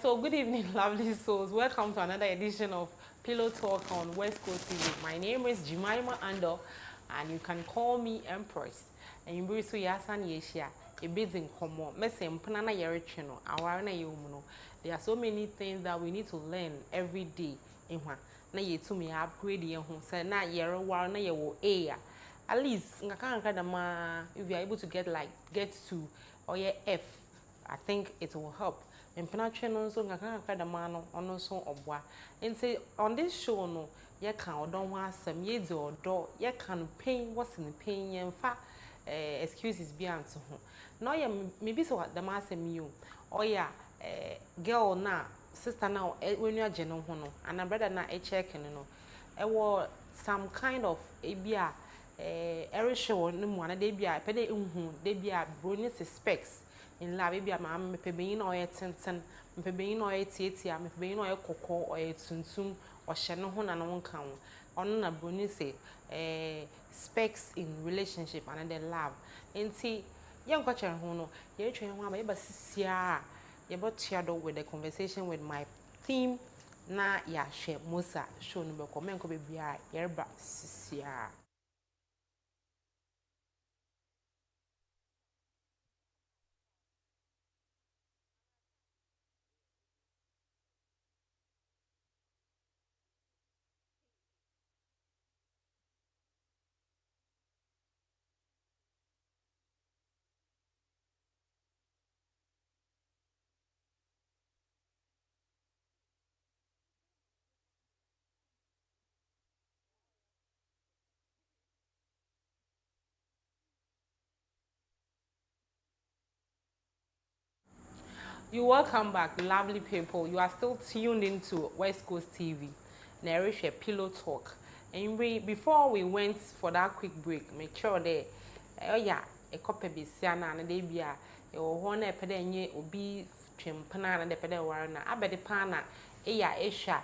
So good evening, lovely souls. Welcome to another edition of Pillow Talk on West Coast TV. My name is Jemima Ando, and you can call me Empress. And you bring so yasan yeshia, a bit in common. Messing panana yerichino, awarna yumuno. There are so many things that we need to learn every day. In one, na ye to me upgrade your home. Say na yero warna yewo a. At least, if you are able to get to or your F, I think it will help. And penetration so ngaka da mano ono so obwa. Nti on this show no ye kan odon ho asem ye di odo ye kan pain what's in the pain ye mfa excuses bi anto ho. No ye maybe so da ma asem you or ya girl na sister na when you agye no ho no and brother na e check no e wo some kind of ebia every show no mu na de bia pe de hu de bia brony suspects in love baby am me pe beyin oye tenten me pe beyin oye tietia me pe beyin oye kokko oye tuntum o hye no ho na no nka ho ono na brony say specs in relationship and then love enti ye nko chere ho no ye twen ho aba ye ba sisia ye bo tiado with the conversation with my team na ya hwe mosa show no be comment ko be bia ye ba sisia. You welcome back, lovely people. You are still tuned into West Coast TV. Nourish a pillow talk. And before we went for that quick break, make sure that oh yeah, a copy be siana and they be a one epidemic obi chimpana and the pedawarna. I bet the pana isha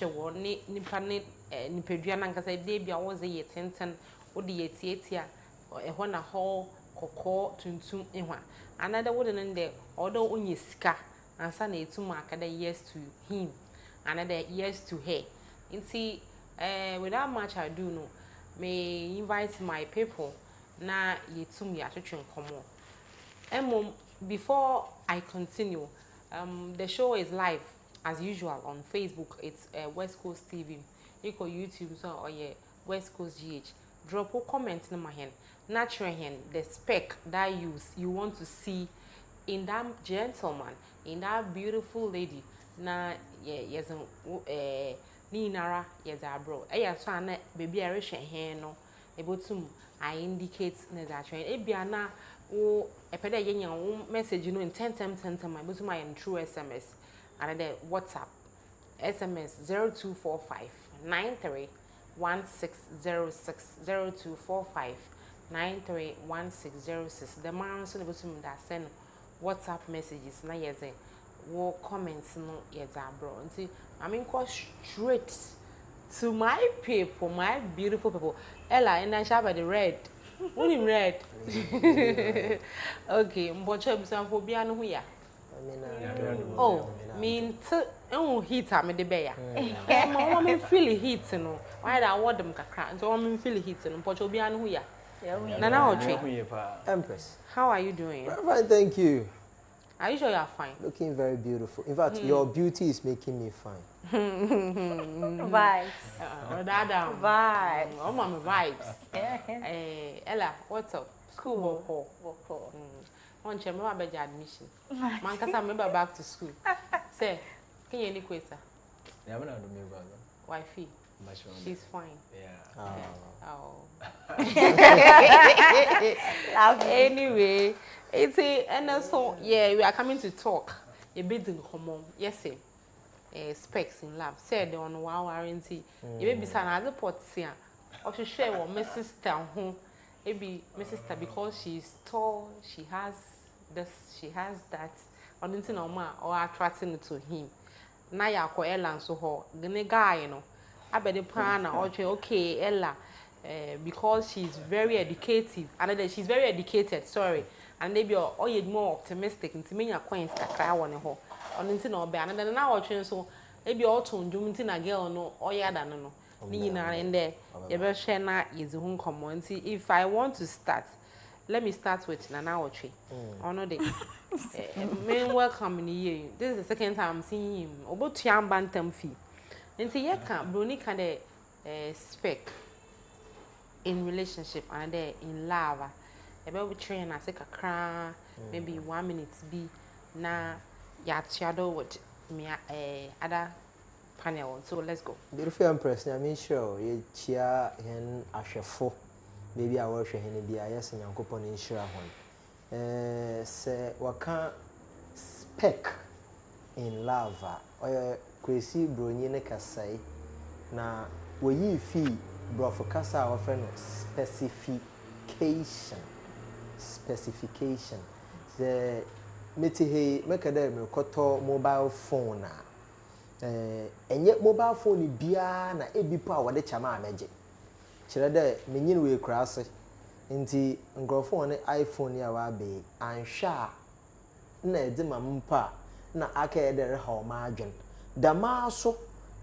one nipane nipeduana because I debut was a ye tenten or the yetia or a one a hall koko tuntum inwa. Another wooden in there, although only ska, and son to mark other years to him, another years to her. And see, without much I do know, may invite my people na ye to me at a train come on. Before I continue, the show is live as usual on Facebook. It's West Coast TV. You go YouTube so or yeah, West Coast GH. Drop a comment in my hand. Natural hand, the spec that you want to see in that gentleman, in that beautiful lady. Na yes ni nara yes bro. So na baby I reach hand no. Able to I indicate na that train. Ebia na wo epeda yenya wo message no in 10 my able to my true SMS and the WhatsApp SMS 0245 93 1606 0245 931606. The man so able to that send WhatsApp messages na yes wo comments no yes bro. Until I mean go straight to my people, my beautiful people. Ella and I shall by the red. What in red? Okay, mbocha bisan for bia no ya. Oh, mean heat am de beya. My woman feel heat no. Why that word them kakra. So woman feel heat no. Mbocha bia no ya. Nana Otri. Empress. How are you doing? Fine, thank you. Are you sure you are fine? Looking very beautiful. In fact, your beauty is making me fine. Vibes. Vibes. Oh, mama, vibes. Ella, what's up? School. Boko. On chair, my baby admission. Man, cause I remember back to school. Say, can you any question? Yeah, I'm not doing well. Wifey. She's fine. Yeah. Oh. Anyway, it's a and so yeah, we are coming to talk a bit in common. Yes, specs in love. Said on wow warranty. You may be some other pots here. Or she share what my sister who maybe my sister because she's tall, she has this, she has that. On into normal or attracting to him. Now you are Ella so ho. The guy, you know. I bet the plan or okay, Ella, because she's very educated, and then she's very educated, sorry, and maybe you're more optimistic into many acquaintances that I want to on nti na obe and then na watching so e bi oto ndwom nti na girl no oyada no ni nyina ende ye be hwe na yezi hu nkomo nti if I want to start, let me start with Nana Oche. Ono de men welcome in here. This is the second time I'm seeing him. Obo tiam bantam fi. Nti ye kan broni kan de spec in relationship and in love. Ebe we train na se kakra maybe 1 minute be na ya shadow with me other panel. So let's go. Beautiful Empress, I mean sure you chia hen ahwefo. Maybe I worship hen bia yes nyankopon nhyira hon. Se waka spec in lava. Oya kwesi broni ne kasai na woyi fi brofo kasa ofe no specification. The metihe mekada me koto mobile phone na enye mobile phone bia na ebipo a wode chama ameje kire de menyin we krase nti ngrofo ne iPhone ya wa be anhwa na edima mpa na aka ede re ha o ma adwen da maaso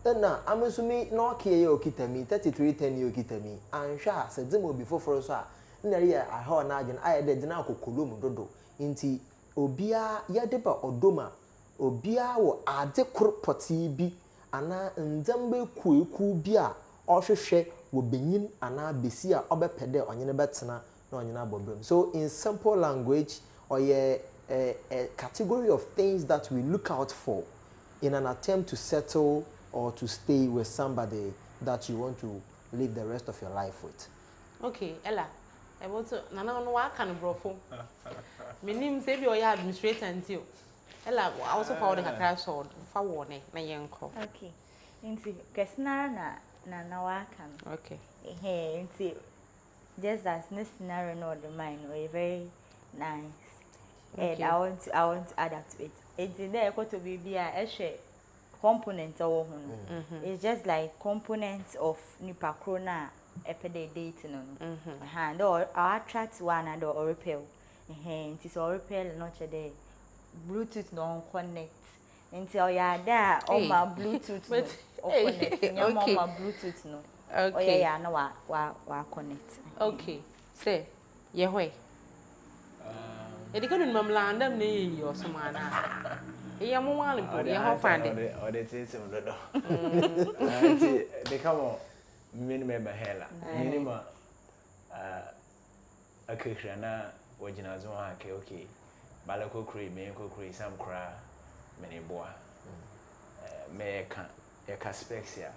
na amesumi Nokia ye okitami 3310 ye okitami anhwa se dzima obi foforo so a na re ya ha na adwen ayede de na akokolom dodo nti obia yadeba odoma obia wo ade korpoti bi ana ndembe kueku bi a ohwehwe wo benyin ana besi a obepede onyene betena na onyene abobrem. So in simple language or a category of things that we look out for in an attempt to settle or to stay with somebody that you want to live the rest of your life with. Okay, Ella. I want to Nana no wa kan brofo. Minim say bi o ya administrator until Ella also for the kakra so fa wone na yenko. Okay. Nti kesna na wa kan. Okay. Nti just as this scenario no the mind or very nice. Okay. And I want to adapt to it. It's there to be a component of it's just like components of nipa krona epede dating no. And or attract one and or repel. It is or repel not the Bluetooth no connect. Until you are there on my Bluetooth no connect. On my Bluetooth no. Okay. Yeah, no wa connect. Okay. Say, yehwe. Edikanu mamlandam ne yi osomana. Eya mo wan lipo, ye ho fande. Or the system dodo. Nti they come on minimum hela. Minimum akekra na wajina zo ha ke okay. Balako kre me ko kre sam kra meni boa. Me ka specs ya.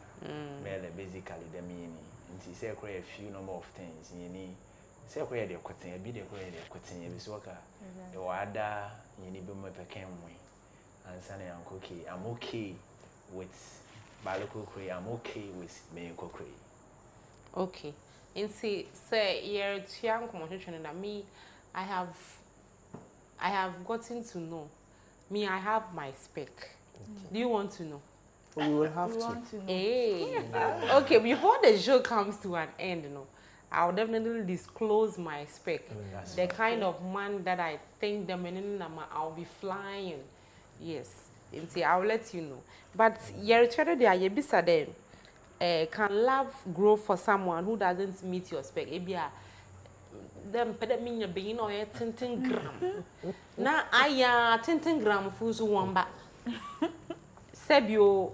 Me basically the meaning. Nti say kra a few number of things yini say kra dey kwatin bi dey kra dey kwatin bi so ka e wada yini bi mo peken we. Ansana yankoki I'm okay with Balako kre, I'm okay with me ko kre. Okay. Nti say yer tian conversation na me I have gotten to know. Me, I have my spec. Okay. Do you want to know? We will have to. Want to know. Hey. Okay, before the show comes to an end, I'll definitely disclose my spec. The kind of man that I think the men I'll be flying. Yes. See, I'll let you know. But you're trying to you be can love grow for someone who doesn't meet your spec? Them pede minya beyin o ye 10 gram na aya 10 gram fuzu wamba sebio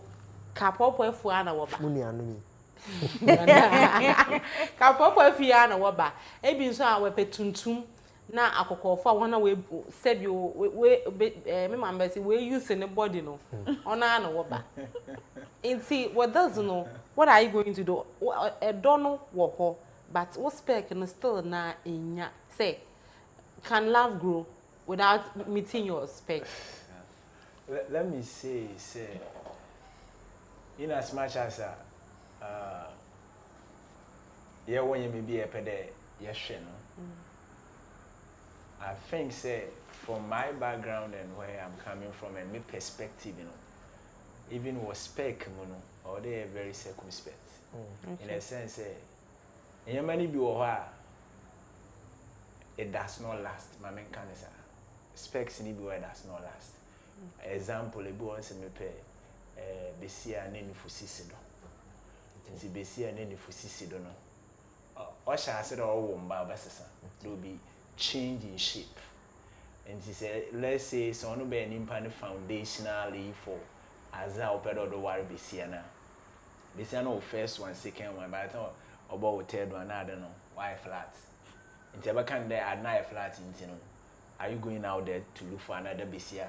kapopo efu ana woba Muni anumi kapopo efu ana woba ebi nso a wepe tuntum na akokofo wana we sebio we me mambesi we use in the body no ona ana woba nti what does no what are you going to do e dono wo ho. But what spec and still na inya say can love grow without meeting your spec? Let me say in as much as yeah when you may be a pede yes I think say from my background and where I'm coming from and my perspective, even was spec or they are very circumspect. In a sense and many be it does not last. My main can is specs in it does not last. Example, ebi won se me pe besia na nifu sisi do. Nti besia na nifu sisi do no. O sha ase do wo mba basesa. There will be change in shape. And he said, let's say so no be nimpa ne foundationally for as a opedo do ware besia na. Besia no first one, second one, but I thought about third one, I don't know. Why flat? Nti aba kan there at night flat nti no. Are you going out there to look for another besia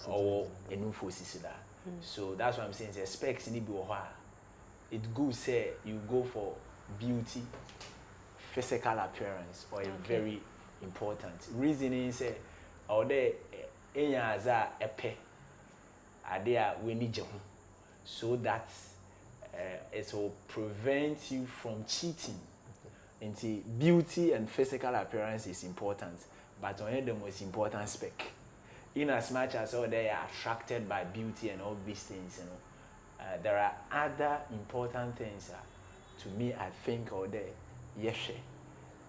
or a new forces that? So that's what I'm saying. The specs in it good say you go for beauty, physical appearance, or a very important reason is say or there enya aza epe adea we need you so that it will prevent you from cheating. Into beauty and physical appearance is important, but only the most important spec. In as much as all they are attracted by beauty and all these things, you know, there are other important things to me. I think all there, yes,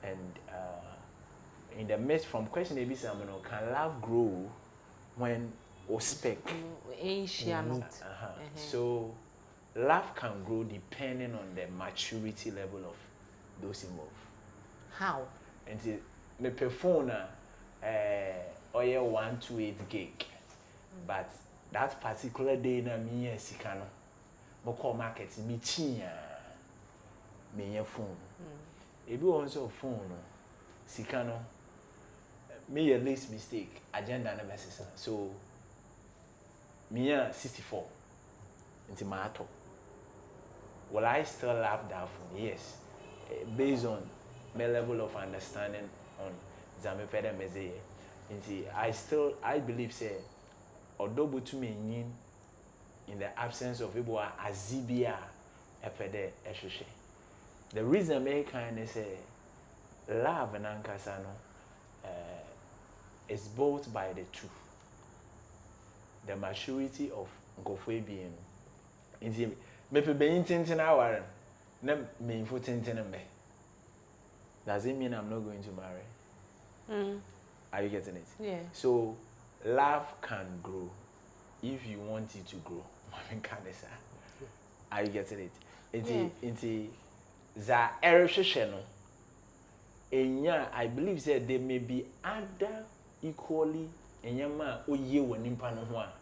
and in the midst from question A B C, can love grow when or spec? So love can grow depending on the maturity level of those involved. How? And me phone or 128 gig, but that particular day na me sikano, mo call market me chinya me your phone. If you also phone sikano, me your least mistake agenda na necessary. So me 64 into my top. Will I still love that phone? Yes. Based on my level of understanding on Zamepeda Meze, I believe say although to me in the absence of people azibia epede eshoshe. The reason I kind of say love and ankasano is both by the two. The maturity of Ngofwe being in me pe beyin tintin aware na me info tintin me. Does it mean I'm not going to marry? Are you getting it? Yeah. So love can grow if you want it to grow. Are you getting it? It's za eresheshe no. Enya, I believe that there may be other equally enyama oye wanimpa no ho a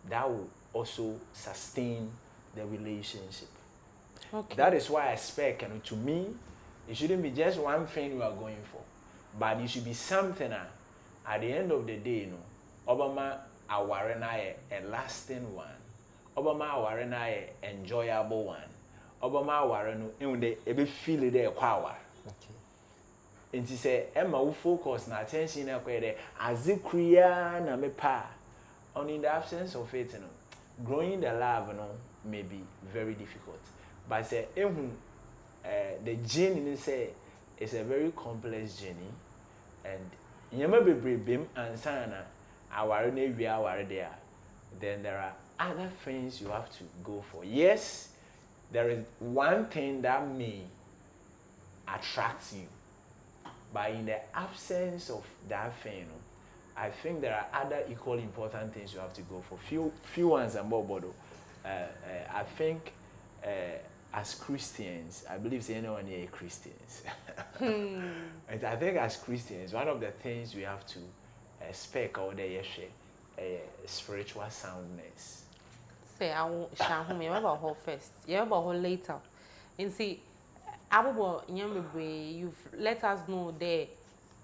that will also sustain the relationship. Okay. That is why I expect, and to me, it shouldn't be just one thing you are going for, but it should be something at the end of the day, you know, Obama awarena a lasting one, Obama awarena a enjoyable one, Obama awareno in the feel it there power. Okay. And to say, Emma will focus na attention na kwede azikria na mepa. On in the absence of it, you know, growing the love, you know, may be very difficult. But say, the journey say it's a very complex journey, and yama be bim and sana our there. Then there are other things you have to go for. Yes, there is one thing that may attract you, but in the absence of that thing, I think there are other equally important things you have to go for. Few ones and more, but I think as Christians, I believe anyone here Christians. And I think as Christians, one of the things we have to expect out there is spiritual soundness. Say I won't share home. You about her first. You about her later. And see, you've let us know there.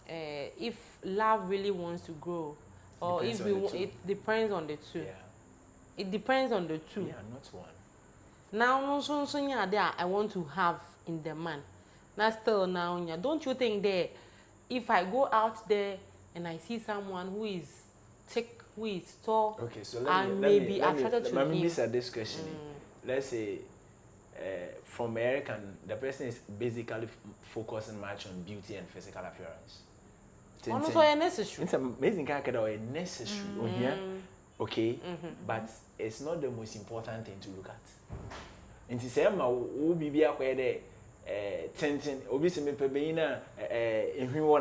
If love really wants to grow, or if we it depends on the two. Yeah. It depends on the two. Yeah, not one. Now, no so there I want to have in the man. Now still now, don't you think that if I go out there and I see someone who is thick, who is tall, okay, so and maybe attracted to him? Let me answer this question. Let's say from American, the person is basically focusing much on beauty and physical appearance. Also necessary. It's amazing kind of necessary here, okay, but it's not the most important thing to look at. In the same way, be a tenting, obviously, me pe be na in who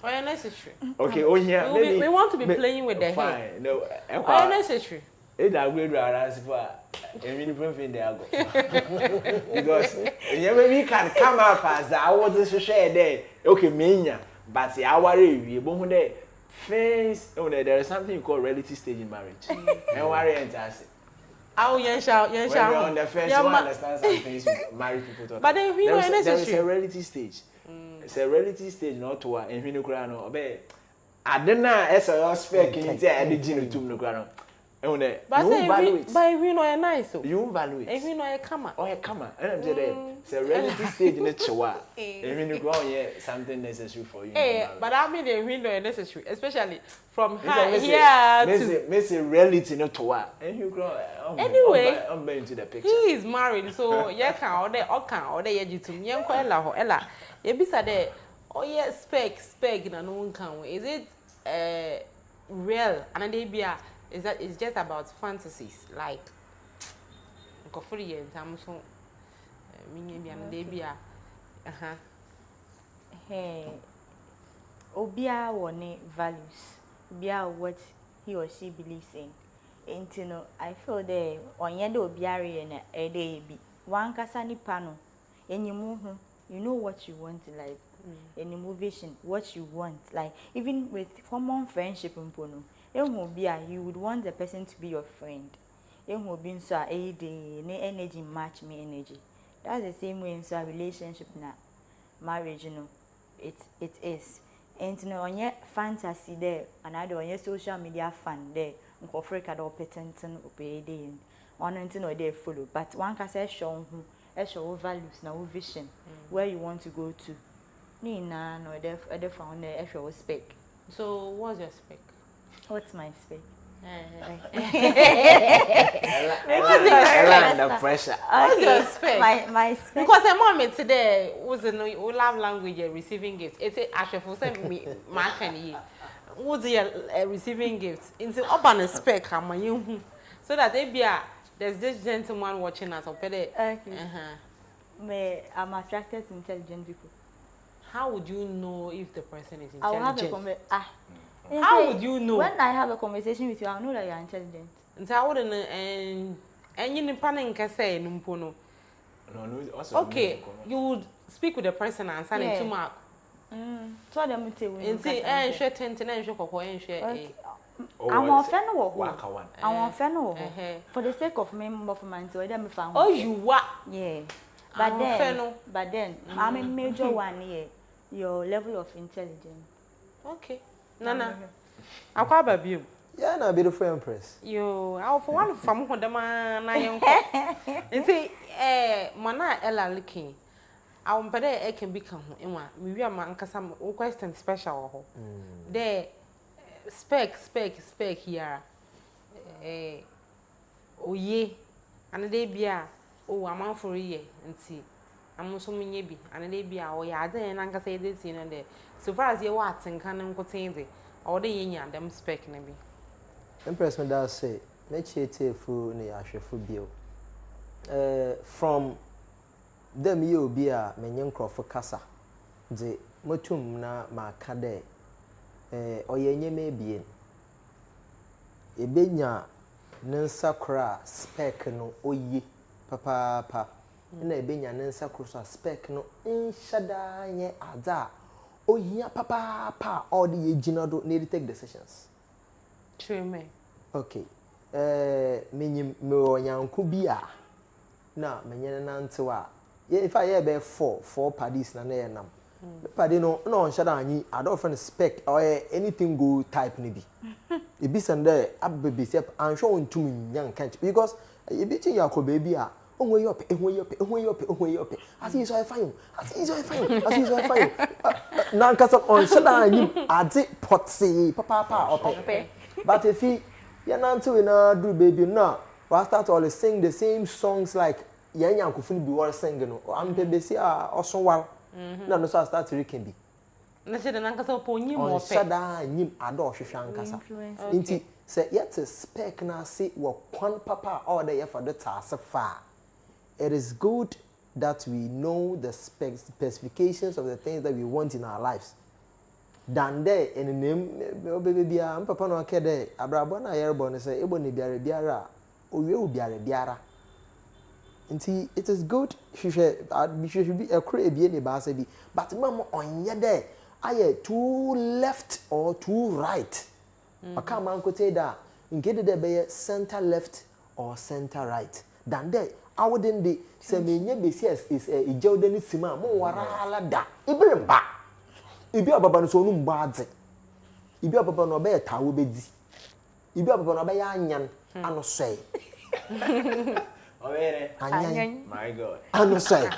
Oh, yeah, necessary. Okay, oh yeah, We want to be playing with the hair. Fine, no. Oh, yeah, necessary. It that great around for a mini profit there go. Because you maybe can come up as I was to share there. Okay, mania, but the hour we bon there. Face, oh, there is something called reality stage in marriage. And worry and us. Oh, yes, yes, When you're on the first, you understand some things married people talk. But then we know there is a reality stage. It's a reality stage, not to and we no crown or be. I don't know, as a spec in the edit to no crown. But we know a nice. You won't value it. If we know a camera. Oh, a camera. And I'm saying, it's a reality stage in the Chihuahua. And when you go on, yeah, something necessary for you. But I mean, the window is necessary, especially from here to. Miss a reality not to what. And you grow. Anyway, I'm going to the picture. He is married, so yeah, can or they you to me and Ella. You be said, oh, yeah, spec, and no one can. Is it real? And they be is that it's just about fantasies like Kofuri and Tamson, maybe and they be Hey, Obia wone values, Bia what he or she believes in. And you know, I feel there on Yendo Biari and a day be one casani pano, and you move, you know what you want in life, and you move vision, what you want, like even with common friendship and pono. You would want the person to be your friend. So energy match me energy. That's the same way in so a relationship now. Marriage, you know, it is. And you know, on your fantasy there, and I do on your social media fan there, uncle Africa or patent obey day. On until no day follow. But one can say show who values now vision where you want to go to. Nina no other found the actual spec. So what's your spec? What's my spec? Under pressure. What's your spec? My spec. Because a moment today was a love language receiving gifts. It's a actually send me my can what's your receiving gifts? Into open spec so that there's this gentleman watching us Okay. I'm attracted to intelligent people. How would you know if the person is intelligent? I'll have a conversation. How would you know? When I have a conversation with you, I'll know that you're intelligent. So I wouldn't and you didn't can say no. Okay, you would speak with the person and send it to Mark. So them tell you. And say, share 10 and share. I'm offended. For the sake of me, of my so them found. Oh, you what? Yeah. But then, I'm a major one here. Your level of intelligence. Okay. Nana, I'll call baby you. Yeah, na beautiful empress. You, I'll for one from who the man I am. And say, Mana Ella looking. I'll better I can become in one. We are man, cause some question special. There, spec here. Oh, ye, and they be oh, I'm out for a year and see. I'm also maybe, and they be our yard and I can say this in and there. So far as your words and cannon contain it, or the yin and them spec maybe. Empress me that say, nature fu ne ahwefo bio. From them you be a menyen crofo kasa. De motum na ma kade oyenye mebien. Ebenya nensa kra spec no oyi papa na ebenya nensa kra spec no nshada nye ada. Ohia papa all the ejina do need to take decisions. True me. Okay. Me onyanko bia na menye nantewa. If I be four parties na na nam. Party no onshada anyi I don't friend spec or anything go type ni bi. E bi sende abebe sep ansho ontumi nyan kanch because e bi tin yakọ baby a onwe yope. As is so fine. Nan kasa on shada anyi ade potse papa ope. But if he nanti we na do baby na we start all sing the same songs like yan yankofuni bi war sing no am bebesi a osowal na no so start reking bi na se de nan kasa ponyi mo ope shada anyi ade ohwehwe ankasa nti say yet spec na say wo kwan papa all the for the task far. It is good that we know the specifications of the things that we want in our lives. than there in name baby am papa no ake there abrabo na yerebo ne say ebo ne biara owie wo biara nti it is good should be a crave ebie ne ba say bi but mama onye there aye too left or too right aka man ko say that nke de be center left or center right than there I wouldn't be say me nye besi is ijewde ni sima mo warala da ibiremba ibi ababa no so no mba adze ibi ababa no be tawo bedi ibi ababa no be ya anyan ano soe Oyere anyan my god ano soe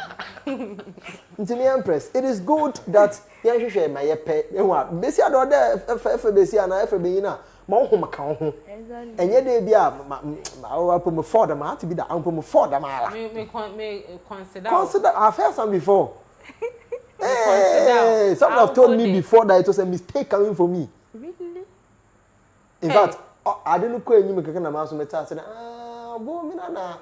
ntimi empress it is good that yan hwehwe ma ye pe ehwa besi ado da efe besi ana efe beyin ma ho maka ho enye de bia ma pom for them ha to be that pom for them ala me consider I've heard some before. Hey, someone have told me before that it was a mistake coming for me. Really? In fact, I didn't know any mekaka na maso meta said bo mi na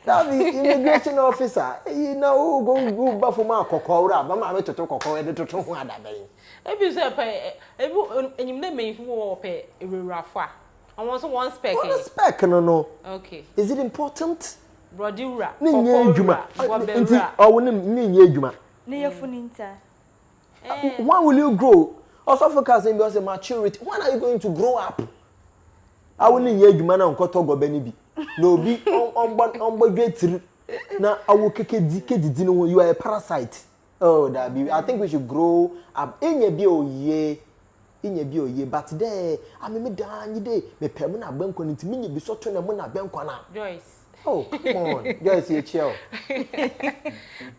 that the immigration officer you know go back for my kokora ba ma metoto kokora de toto ho adaben. Ebi say ebi enyim na me wo pe ewurafo a. I want one spec. One spec no. Okay. Is it important? Brodura. Ni nye adwuma. Nti owonim ni nye adwuma. Ne yefuninta. When will you grow? Also focus on your maturity. When are you going to grow up? I will nye adwuma na nkoto gobe ni bi. No bi on great na awo kedidi no you are a parasite. Oh that be I think we should grow up. Enye bi oye but there I me dan dey me pem na benko nti me nye bi so to na mo na benko na. Joyce. Oh, come on. Joyce, you chill.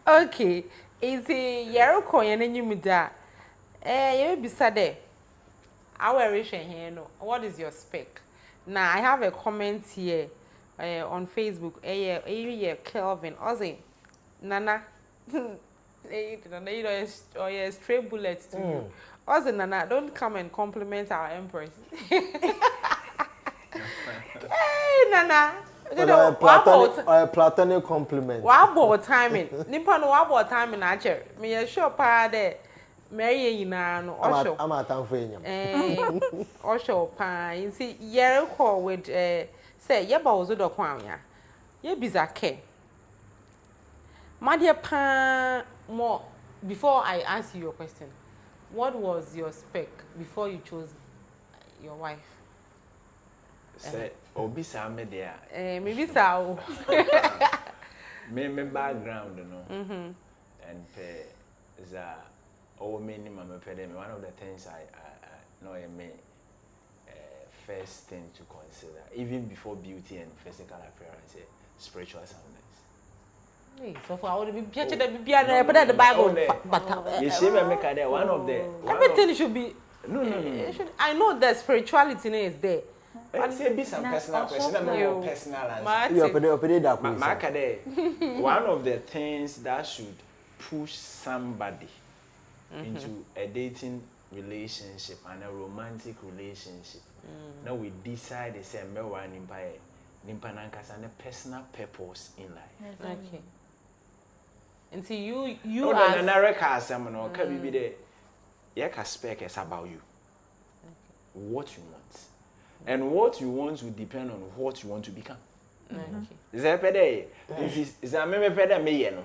Okay. Is it Yeroko Yenimida? You be sad. Our relation here, no. What is your spec? Now, I have a comment here on Facebook. Kelvin, Ozzy, Nana, or stray bullets to you. Ozzy, Nana, don't come and compliment our Empress. Hey, Nana. A platonic compliment. What about timing? Nippon, what about timing? Actually, me a sure pa de Mary Yina no Osho. I'm at time for you. Osho pa. You see, Yeroko with say Yaba was the Kwanya. Ye bizake. My dear pa, more before I ask you your question, what was your spec before you chose your wife? Say obi sa me there Maybe so. me background no and is many mama pede me one of the things I know me first thing to consider even before beauty and physical appearance spiritual soundness. So for I would be picture that be the Bible but you see me make there one of the everything should be no. I know that spirituality is there. I say be some personal question, I'm personal answer. One of the things that should push somebody into a dating relationship and a romantic relationship. Now we decide to say me one nimpa nankasa and a personal purpose in life. Okay. Until you are another case no can be there. You can speak about you. What you want. And what you want will depend on what you want to become. Is that pede? Is that me pede me ye no?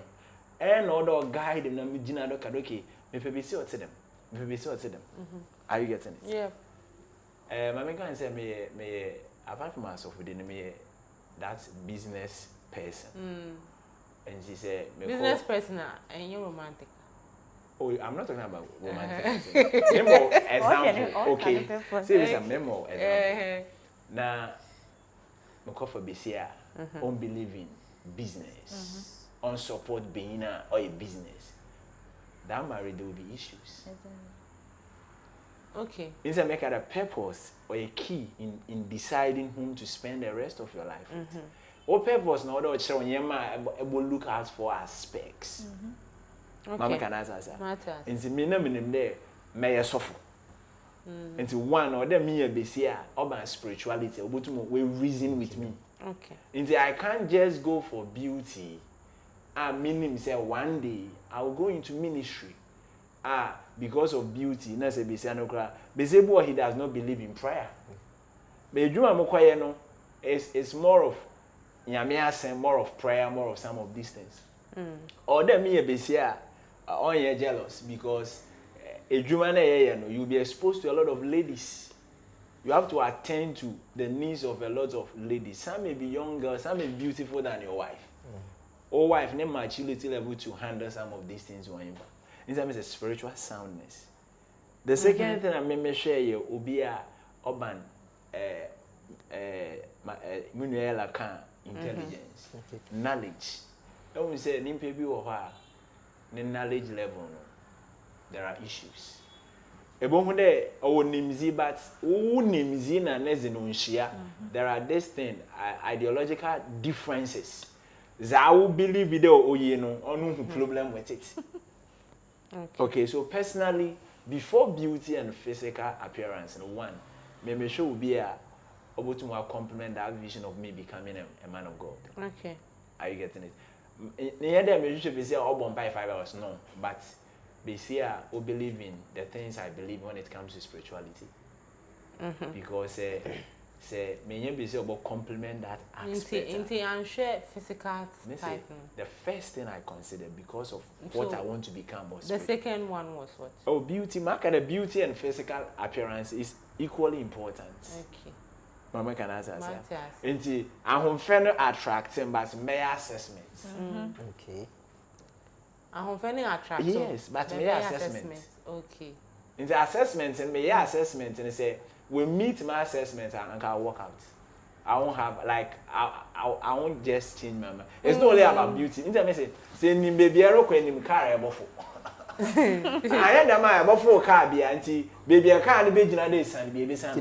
And other guide them na me jina do kadoki. Me pebisi o them. Me pebisi o them. Are you getting it? Yeah. My can say me apart from myself within me that business person. And she say business person and you romantic. Oh, I'm not talking about romantic. Memo example. Okay. Say a memo example. Now, my coffee BCA on believe in business, on support being or a business. That married there will be issues. Okay. It's a make a purpose or a key in deciding whom to spend the rest of your life with. What purpose now that showing you will look out for aspects. Okay. Mama can answer. Nti me na menim there me yesofo. Nti one or them me be see about spirituality obotum we reason with me. Okay. Nti I can't just go for beauty. I meaning say one day I will go into ministry because of beauty na say be say no kra be say boy he does not believe in prayer be adwuma mo kwaye no it's more of nyame asem, more of prayer, more of some of these things or them me be say on you jealous because adwuma na ye no you'll be exposed to a lot of ladies. You have to attend to the needs of a lot of ladies. Some may be younger, some may be beautiful than your wife. Or wife, name maturity level to handle some of these things. In terms of spiritual soundness. The second thing I may share here will be a urban intelligence, knowledge. I will say, knowledge level, there are issues. Ebonde o nimzi but o nimzi na nezinunshia there are this thing ideological differences za wo believe video oye no onu hu problem with it. Okay, so personally before beauty and physical appearance one me show will be able to complement that vision of me becoming a man of God. Okay, are you getting it? Near them me should be say oh bon 5 hours no, but be see I believe in the things I believe when it comes to spirituality. Because say me be say about complement that aspect. Into and share physical type. The first thing I consider because of what I want to become was the second one was what? Oh, beauty. Mark the beauty and physical appearance is equally important. Okay. Mama can answer that. Into I find attracting but may assessment. Okay. I'm finding attractive. Yes, but may assessment. Okay. In the assessment and may assessment and they say we meet my assessment and I'll walk out. I won't have like I won't just change my mind. It's not only about beauty. In the say ni baby ero ko ni car e bofo. I had my bofo car be anti baby a car ni be gina dey san baby san.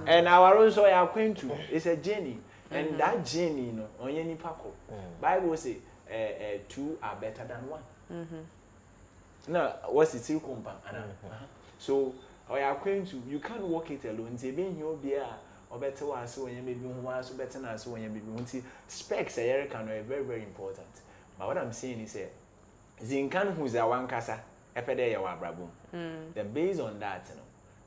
And our own so I acquaint to it's a journey and that journey no onye nipa ko. Bible say two are better than one. Now, what's the two compound? So, I are going to you can't walk it alone. Say, being your beer or better one, so when you may be one, so better than so when you may be specs are very, very important. But what I'm saying is, Zinkan who's a one casa, a pedaya brabum. Then, based on that,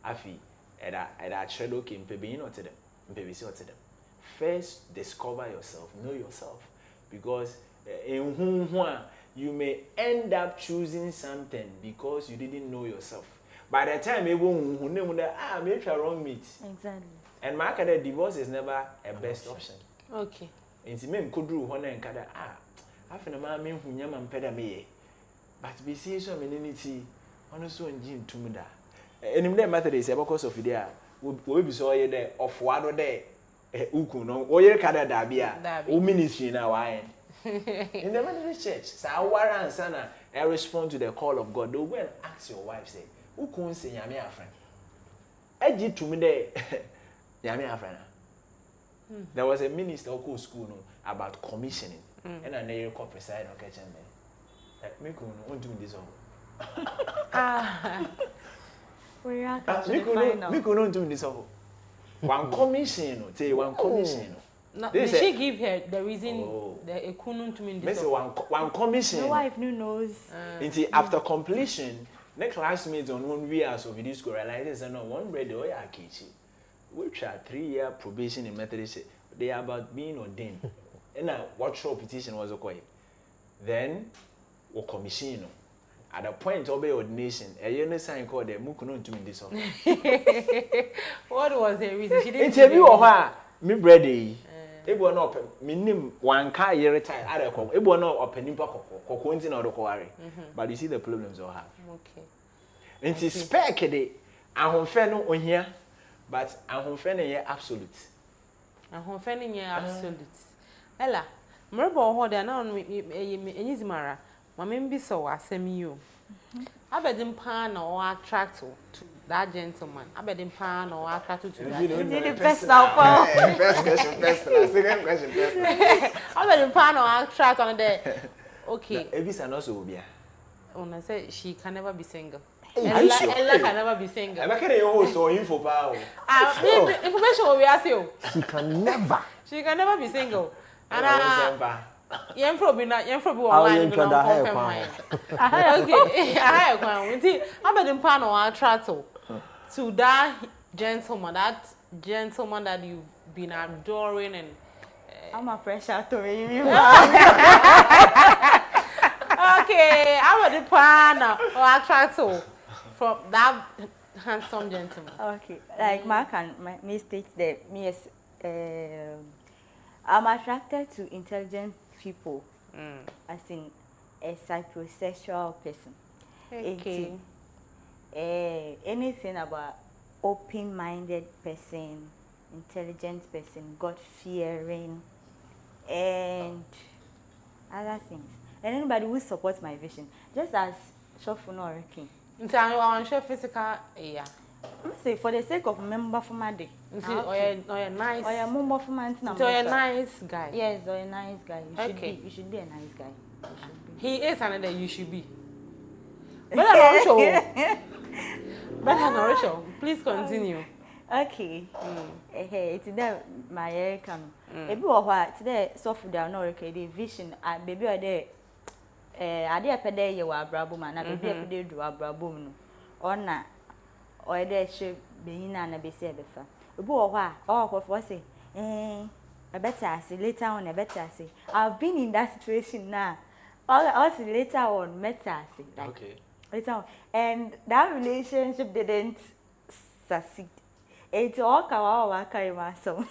I feel at a shadow came pebby not to them, baby so to them. First, discover yourself, know yourself, because in whom you may end up choosing something because you didn't know yourself. By the time you make a wrong meet. Exactly. And my kind of divorce is never a best option. Okay. It's me could do one and kada I feel a man who yaman peda me. But be see so many honestly and Jim to me that. And in that matter is because of idea will be so there of what day uku no or your kada dabia o ministry now I. In the Methodist church, Sawara and Sana, I respond to the call of God. They'll go and ask your wife, say, who can say Yami a friend? I did to me there, Yami a friend. There was a minister who school about commissioning, and I never called preside on kitchen there. Like, me couldn't do this all. We are couldn't do this all. One commission, say one commission. No, did she give her the reason the ekunun to mean this? One commission. The wife knows. After completion, next classmates on 1 year of video school realizes no one read the Oyakichi, which are 3-year probation in Methodist. They are about being ordained. And what show petition was okay. Then, we commission. At the point of ordination, a young sign called the Mukunun to mean this. What was the reason? She didn't interview her. Me brady. Ebo na minim one car year retire adeko. Ebo na openimpa kokko nti na odokoware. But you see the problems we have. Okay. Nti spec de ahonfe no ohia but ahonfe no ye absolute. Ahonfe no ye absolute. Ella, mrebo ho de na enyizimara. Mama mbi so asem yi o. Abedim pa na o attract to that gentleman. Abedim pa na o attract to that. The personal phone. First question personal, second question personal. Abedim pa na o attract on there. Okay. Ebisa no so obia. Una say she can never be single. Ella can never be single. Eba can you host or info pa o. Information we ask you. She can never. She can never be single. And Yen for be online no confirm mine. Okay, I have one. We see how about the pan or travel to that gentleman that you've been adoring and I'm a pressure to me. Okay, how about the pan or travel from that handsome gentleman? Okay, like Mark and me state that me as I'm attracted to intelligent people, as in a psychosexual person. Okay. Anything about open-minded person, intelligent person, God-fearing, and other things. And anybody who supports my vision, just as Shofuno working. So I want to physical, yeah. I'm say for the sake of member for my day. Or a nice. Or a member for my day. So a nice guy. Yes, or a nice guy. Okay. You should be a nice guy. You should be. He is another you should be. But I'm sure. But I'm sure. Please continue. Okay. Hey, it's there my Erica. Maybe or what today soft down or the vision and baby are there. I did a pede you are brabo man, I baby a pede do a brabo no. Or na or there should be in and a be said before. A boy or what was it? A better say later on a better say. I've been in that situation now. Also later on better say like Okay. later on. And that relationship didn't succeed. It's all kawawa kaimaso.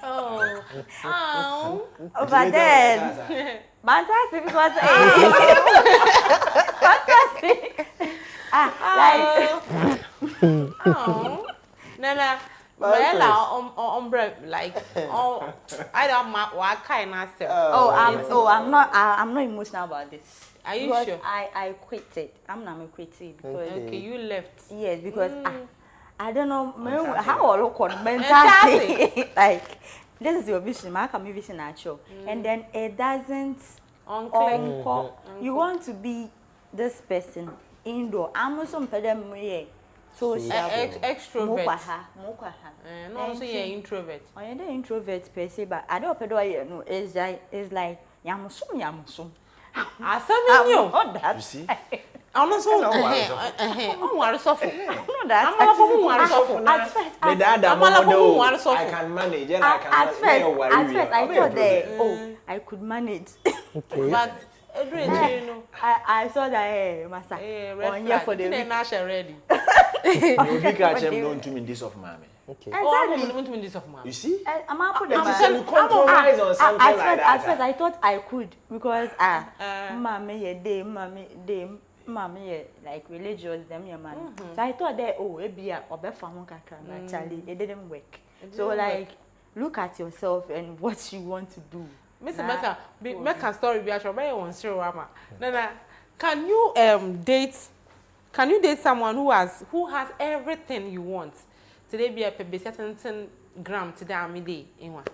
Oh. But then fantastic because fantastic. Like Oh. Nana. Well, like I don't what kind of stuff. I'm not emotional about this. Are you because sure? I quit it. I'm not quitting because Okay, you left. yes, because I don't know Mentality. how I look on mentality. Like this is your vision, my vision natural, and then it doesn't Unclick. You want to be this person indoor. I'm also social. Extrovert. Mokwaha. No, also you're introvert. I am the introvert per se, but I don't know. It's like yamusum. I said you. Not that. You see? I'm not so. I'm not so. No, that. I'm not so. At first, The dad I'm not I so. can manage and I can at first, I thought that I could manage. Okay. But you know. I saw that Masa. On here for the week. National ready. You be catch him known to me this of mommy. Okay. Oh, I'm going to win this of man. You see? I'm up with the You compromise on something like that. At first, I thought I could because mommy like religious them your man. So I thought that it be a obefamu kakra, but Charlie, it didn't work. So like, look at yourself and what you want to do. Mr. Mecca, make a story be actually very on zero ama. Nana, can you date someone who has everything you want? Today be a baby certain gram today I'm day in one.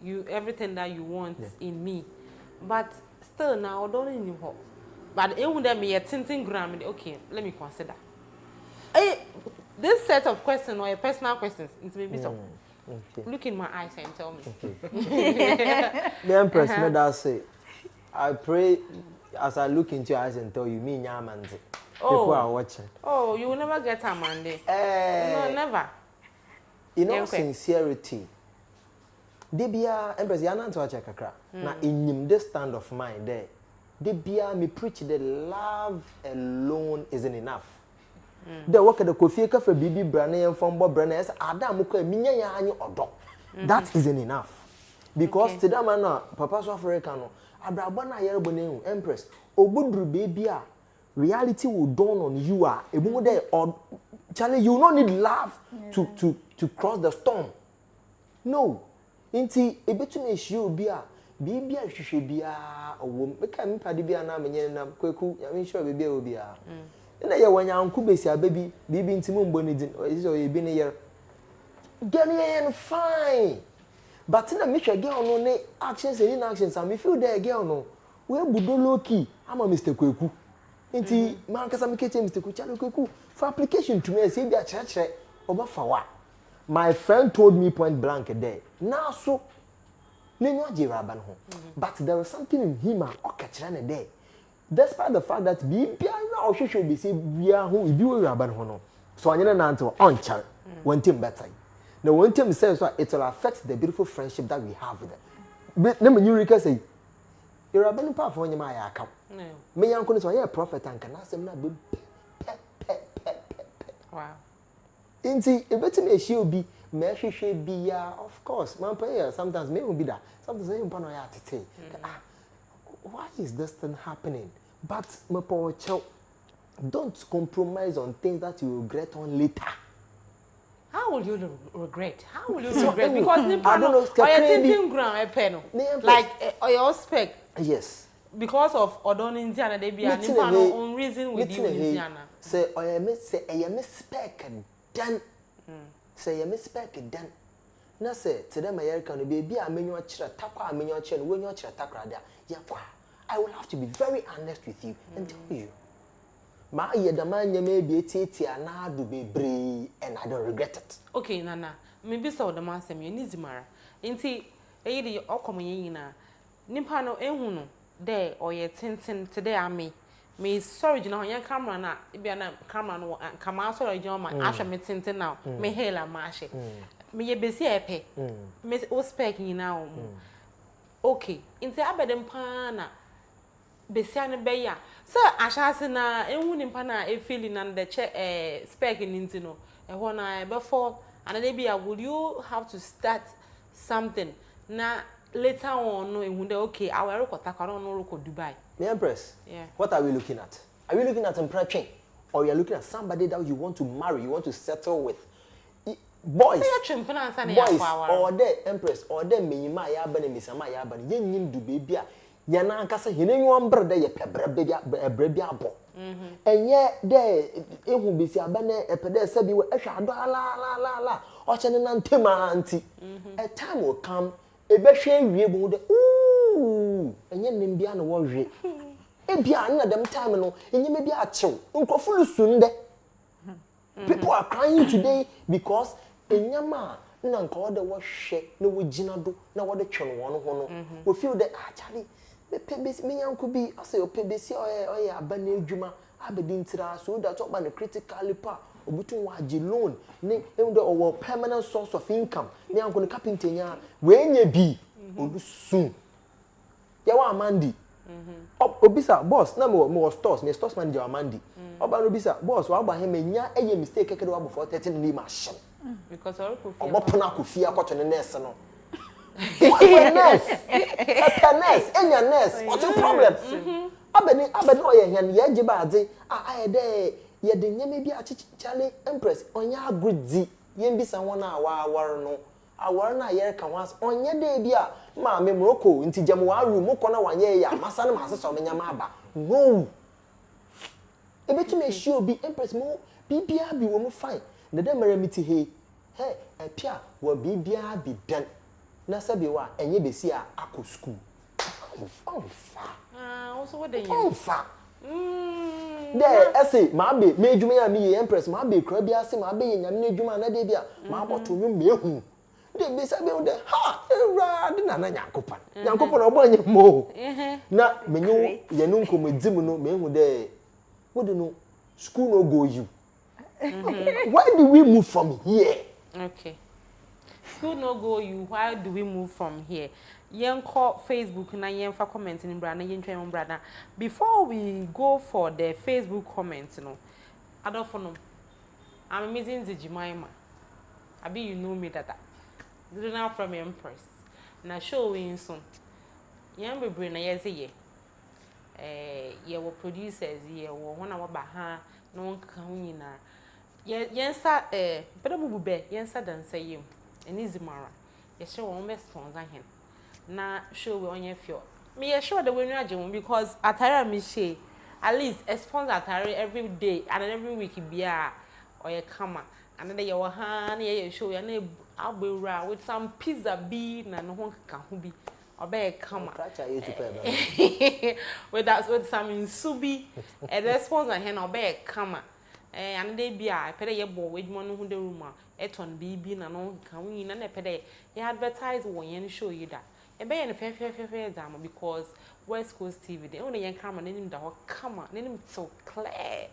You everything that you want in me, but still now don't you hope. But it wouldn't be a tinting gram. Okay, let me consider. This set of questions or your personal questions, it may be so. Okay. Look in my eyes and tell me. The Empress made us say, I pray as I look into your eyes and tell you, me Nyamanzi. People are watching. Oh, you will never get a Monday. No, never. In all sincerity, Debia Empress Yana to watch a kakra. Now, in this stand of mine there, Debia me preach that love alone isn't enough. The work at the coffee cafe, BB Branny and from Bob Branny, Adam Minya or that isn't enough. Because today, man, Papa's Africano, Abrabana Yerbone, Empress, Obudru baby, reality will dawn on you. A woman there, or Charlie, you don't need love to cross the storm. No. Inti, a bit to me, she'll be a baby, she should be a woman. Make a paddy and I'm a quick, I'm sure baby will be a. And when you're Kubesi, baby, into Mumbonidin, or is or been a year. Get fine. But in a mission, girl, no actions and inactions, and we feel there, girl, no. Where Budolo key? I'm a Mr. Kweku. Inti, Marcus, I'm catching Mr. Kuchalo Kweku. For application to me, I say that church over for what? My friend told me point blank a day. Now, so nenyo agiraban ho but there is something in him a okachira ne there despite the fact that bibia na ohwehwe be say bia ho ibi wo raban ho no so anyene nante on char wantim better na wantim say so it will affect the beautiful friendship that we have with them na me nyuri ka say raban pa fo nyama ya aka me yanko ne so ya prophet anka na asem na be wow inti ebetim ehie obi me hwehwe bia of course man pay sometimes me will be that sometimes you pano ya tete why is this thing happening but me po don't compromise on things that you regret on later. How will you regret? How will you regret? Because I don't know. Or you're thinking ground a pen like or your spec. Yes. Because of Odon Indiana, they be an on reason with you Indiana. Say or you say I am spec done. Say you spec done. Na say to them American baby I menyo chira takwa menyo chira when you chira takra there. Yeah, I will have to be very honest with you and tell you. Ma yedamanya maybe etieti anadu bebre and I don't regret it. Okay, Nana. Maybe so the man say me nizimara. Inti eyidi okomonye nyina. Nipa no ehu no there or ye tintin today ame. Me sorry jina ho yan camera na bia na camera no kama sorry jina ma ahwe me tintin now. Me hela ma ahwe. Me ye besi epe. Me o spec nyina o. Okay, inti abedem pa na besia ne beya so ashase na enwu nimpa na e feeling na the spec ninti no e ho na before and then be would you have to start something na later on no ehun de okay I will rekota kwa no reko Dubai. The Empress, yeah, what are we looking at? Are we looking at impression or you are looking at somebody that you want to marry, you want to settle with? Boys, or the Empress or the minima ya bane misama ya bane yenyim du baby a yana ankasa hene nwan brede ye pebre bia abo enye de ehu besi abane epede se bi we ehwa ado la o chene na ntema anti a time will come ebehwe wie bu de enye nim bia na wo hwe e bia na dem time no enye me bia achew nkofulu sunde people are crying today because enyama na nka wo de wo hwe na wo gina do na wo de twon wo no ho no we feel that actually me yanko bi ase o pebesi oye abana edwuma abedi ntira so that o ba na critically pa obutun wa agi loan ne em de o permanent source of income me yanko ne carpenter nya we nya bi odusun ya wa amandi obisa boss na me stores manager amandi oba no bisa boss wa gba he menya eye mistake kekere wa before 13 ni machine because all could feel obopona ko fia kwato ne nurse no what nurse a nurse enya nurse what's the problem abeni oye hia ye giba ade aye de ye de nyame bi achichale Empress onya agridi ye mbisa won a wa awar no awar na ye ka was onye de bi a ma me Morocco nti jam wa room ko na wanye ya masa na masa so menya ma aba no ebetu me shi obi Empress mo bibia bi wo mo fine na dem remiti he epia wo bibia bi dan na sabi wa enye besi a akọ school also what dey there essay ma be me adwuma ya me Empress ma be kra bia se ma be nyame na adwuma na de bia ma boto nwu mehu de be sabi wo de ha era de na nyankopon obo anye mo na menyu ye nu nkomodim no mehu de wo de no school no go you why do we move from here? Okay. School no go you. Why do we move from here? Yen call Facebook na yen fa comment in brana yen try on brana. Before we go for the Facebook comments, no, I don't know. I'm missing the Jemima. Abi you know me that. Did now from Empress. Na show in soon. Yen be brain na yes ye. Ye were producers ye were one hour baha no kan na. Yensa pero bubube yensa dansa yem enizimara ye show won be sponsor him na show we onye fio me ye sure the we nu agye because atare me she at least a sponsor atare every day and every week bia oye kama and then ye wo ha na ye show ya na agbewura with some pizza bi na no ho ka ho bi obe kama with some insubi a sponsor hen obe kama and they be a pede ye bo wedmo no hu de room a eton bibi na no kan wi na pede ye advertise won yen show you that e be no fe dama because West Coast TV they only yan camera nanim da ho kama nanim so clear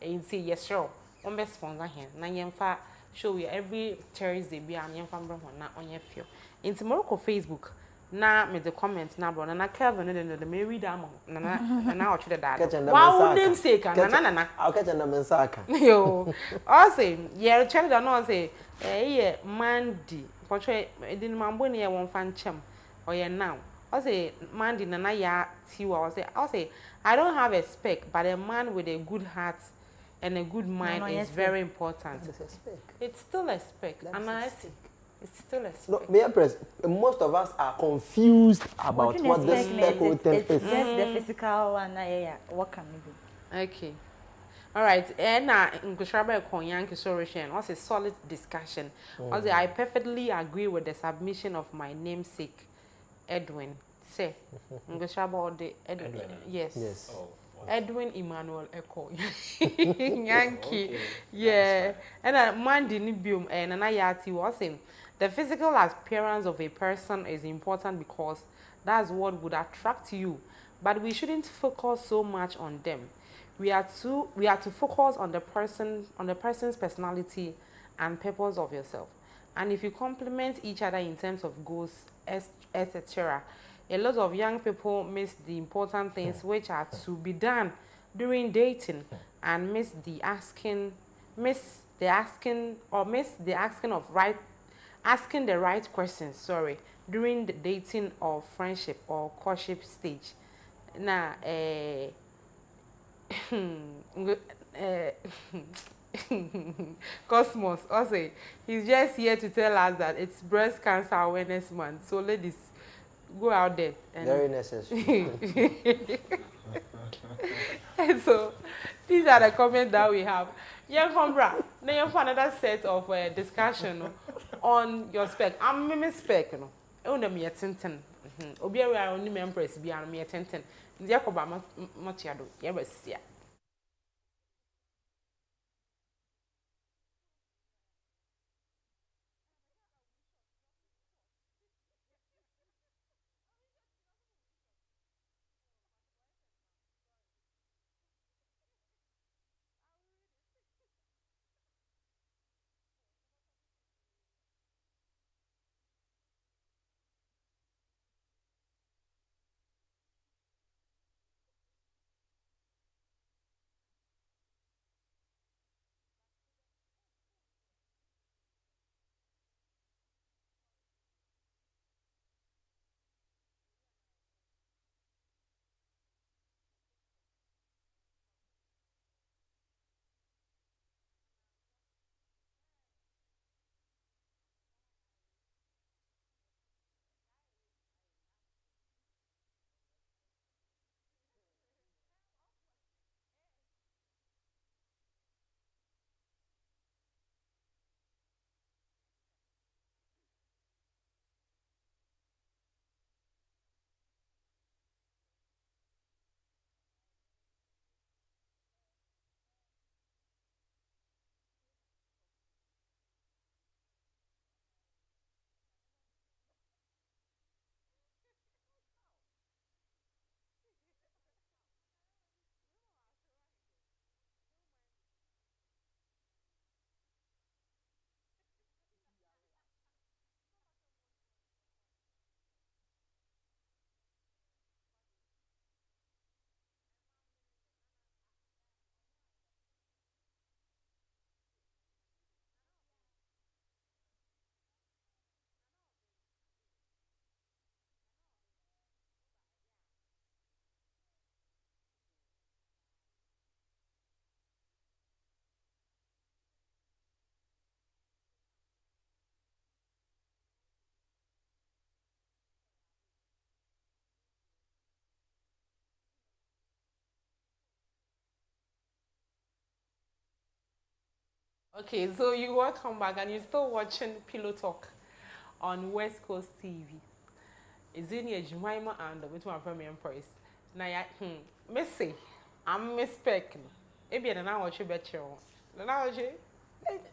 and see yes sure on be sponsor here na yemfa show we every Thursday be am yemfa mbro ho na onye fio in Morocco Facebook na me the comment na bro na Kelvin the me read am na o chede da wow name sake na I'll catch na mensaka yo I say yeah chede da no say eh Mandy portray edin mambo ne ye won fan chem or now I say Mandy na ya tiwa I say I don't have a spec but a man with a good heart and a good mind is very important. It's still a spec. And I see it's still a spec. No, me press. Most of us are confused about what the spec is. It's just the physical one. What can we do? Okay. All right. And Nkushaba Konyanki Sorishan was a solid discussion. Also, I perfectly agree with the submission of my namesake, Edwin. Say, Nkushaba the Edwin. Yes. Oh. Edwin Emmanuel Echo Yankee. Okay. Yeah. And Mandy Nibium and Anayati was saying the physical appearance of a person is important because that's what would attract you. But we shouldn't focus so much on them. We are to focus on the person's personality and purpose of yourself. And if you complement each other in terms of goals, etc., a lot of young people miss the important things which are to be done during dating and miss the asking the right questions, during the dating or friendship or courtship stage. Now, Cosmos, also, he's just here to tell us that it's Breast Cancer Awareness Month. So ladies, go out there. And very necessary. And so, these are the comments that we have. Young Humbra, now you have another set of discussion on your spec. I'm a spec, you know. Only me a tintin. Obiara we are only members be me a tintin. Jacoba Matiado, yes, yeah. Okay, so you welcome back and you're still watching Pillow Talk on West Coast TV. Is in your Jemima and with my premier price. Now, Missy, I'm Miss Peck. Maybe an hour she bet you. An hour she.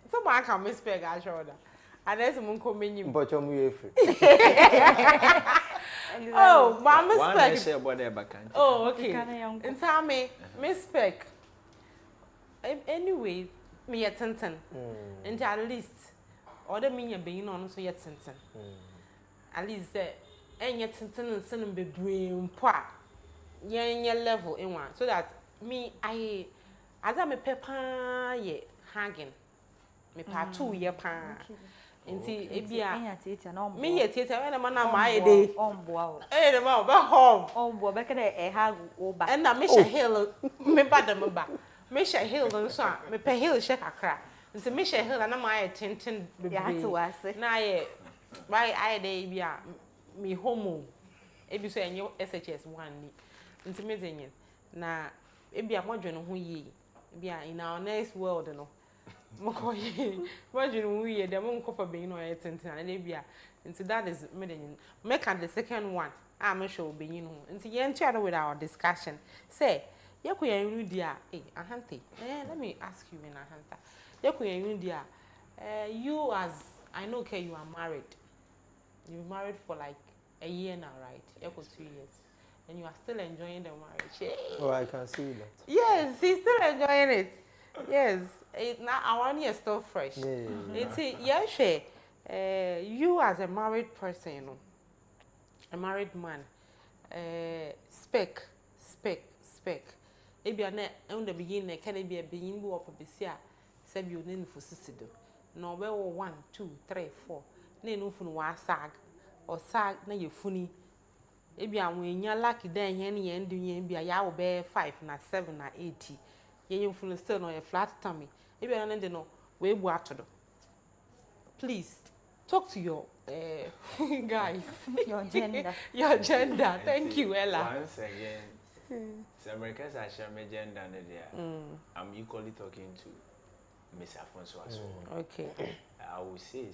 Somebody can Miss Peck, I show that. And there's a moon coming in. But you're free. Oh, but Miss One Peck. share body vacant. Oh, okay. Kinda young. And tell me, Miss Peck. Anyway, me yet tenten. And at least, other me being on so yet tenten. At least, and yet tenten and send be brain pa. Your level in one, so that me, as I'm a pepper, ye hanging. Me pa 2 year pa. Nti ebia me ye theater when man na my day omboa the man ba home omboa be kede ha wo ba and na me sha hill me ba dem ba me sha hill nso a me pe hill she kakra nti me sha hill na my tenten be ya to wase na ye why I dey bia me homo ebi so enye SHS 1 ni nti me denye na ebia modwe no ho yi bia in our next world no Mokoye, imagine we the monk of a being or a tent and Libya. And so that is meaning. Make the second one. I'm sure being home. And so you enter with our discussion. Say, Yakuya India, a hunty. Let me ask you in a hunter. Yakuya India, you as I know, okay, you are married. You've married for like a year now, right? Yaku 2 years. And you are still enjoying the marriage. Oh, I can see that. Yes, he's still enjoying it. Yes. Now our year is still fresh. You as a married person, you know, a married man, spec. Maybe on the beginning, can it be a being who up a besia, send you name for sister. No, well, 1, 2, 3, 4. Nay, no fun was sag or sag, na you funny. Maybe I'm when you're lucky, then any end doing be a yaw bear 5, not 7, not 80. You feel still no a flat tummy. Maybe I don't know where what to do. Please talk to your guys. your gender. Your gender. Thank you, Ella. Once again, some Americans are sharing my gender. I'm equally talking to Miss Afonso as well. Okay. I will say,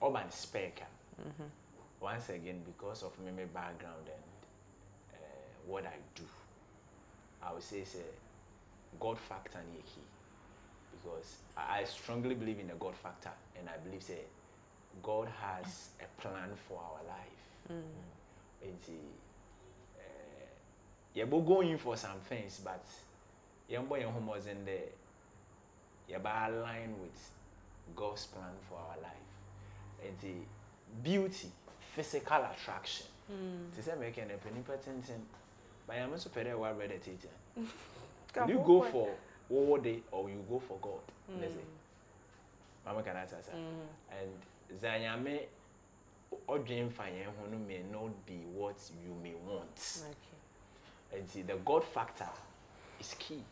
urban speaker. Once again, because of my background and what I do. I would say it's a God factor in key because I strongly believe in the God factor and I believe say God has a plan for our life. You're going for some things, but you're almost in there. You're aligned with God's plan for our life. And the beauty, physical attraction. To say making a penny patent. But I'm also pretty well read it. Will you go for all day or you go for God? Let's say. Mama can answer. And Zanyame or Jane Fire who may not be what you may want. Okay. And see the God factor is key.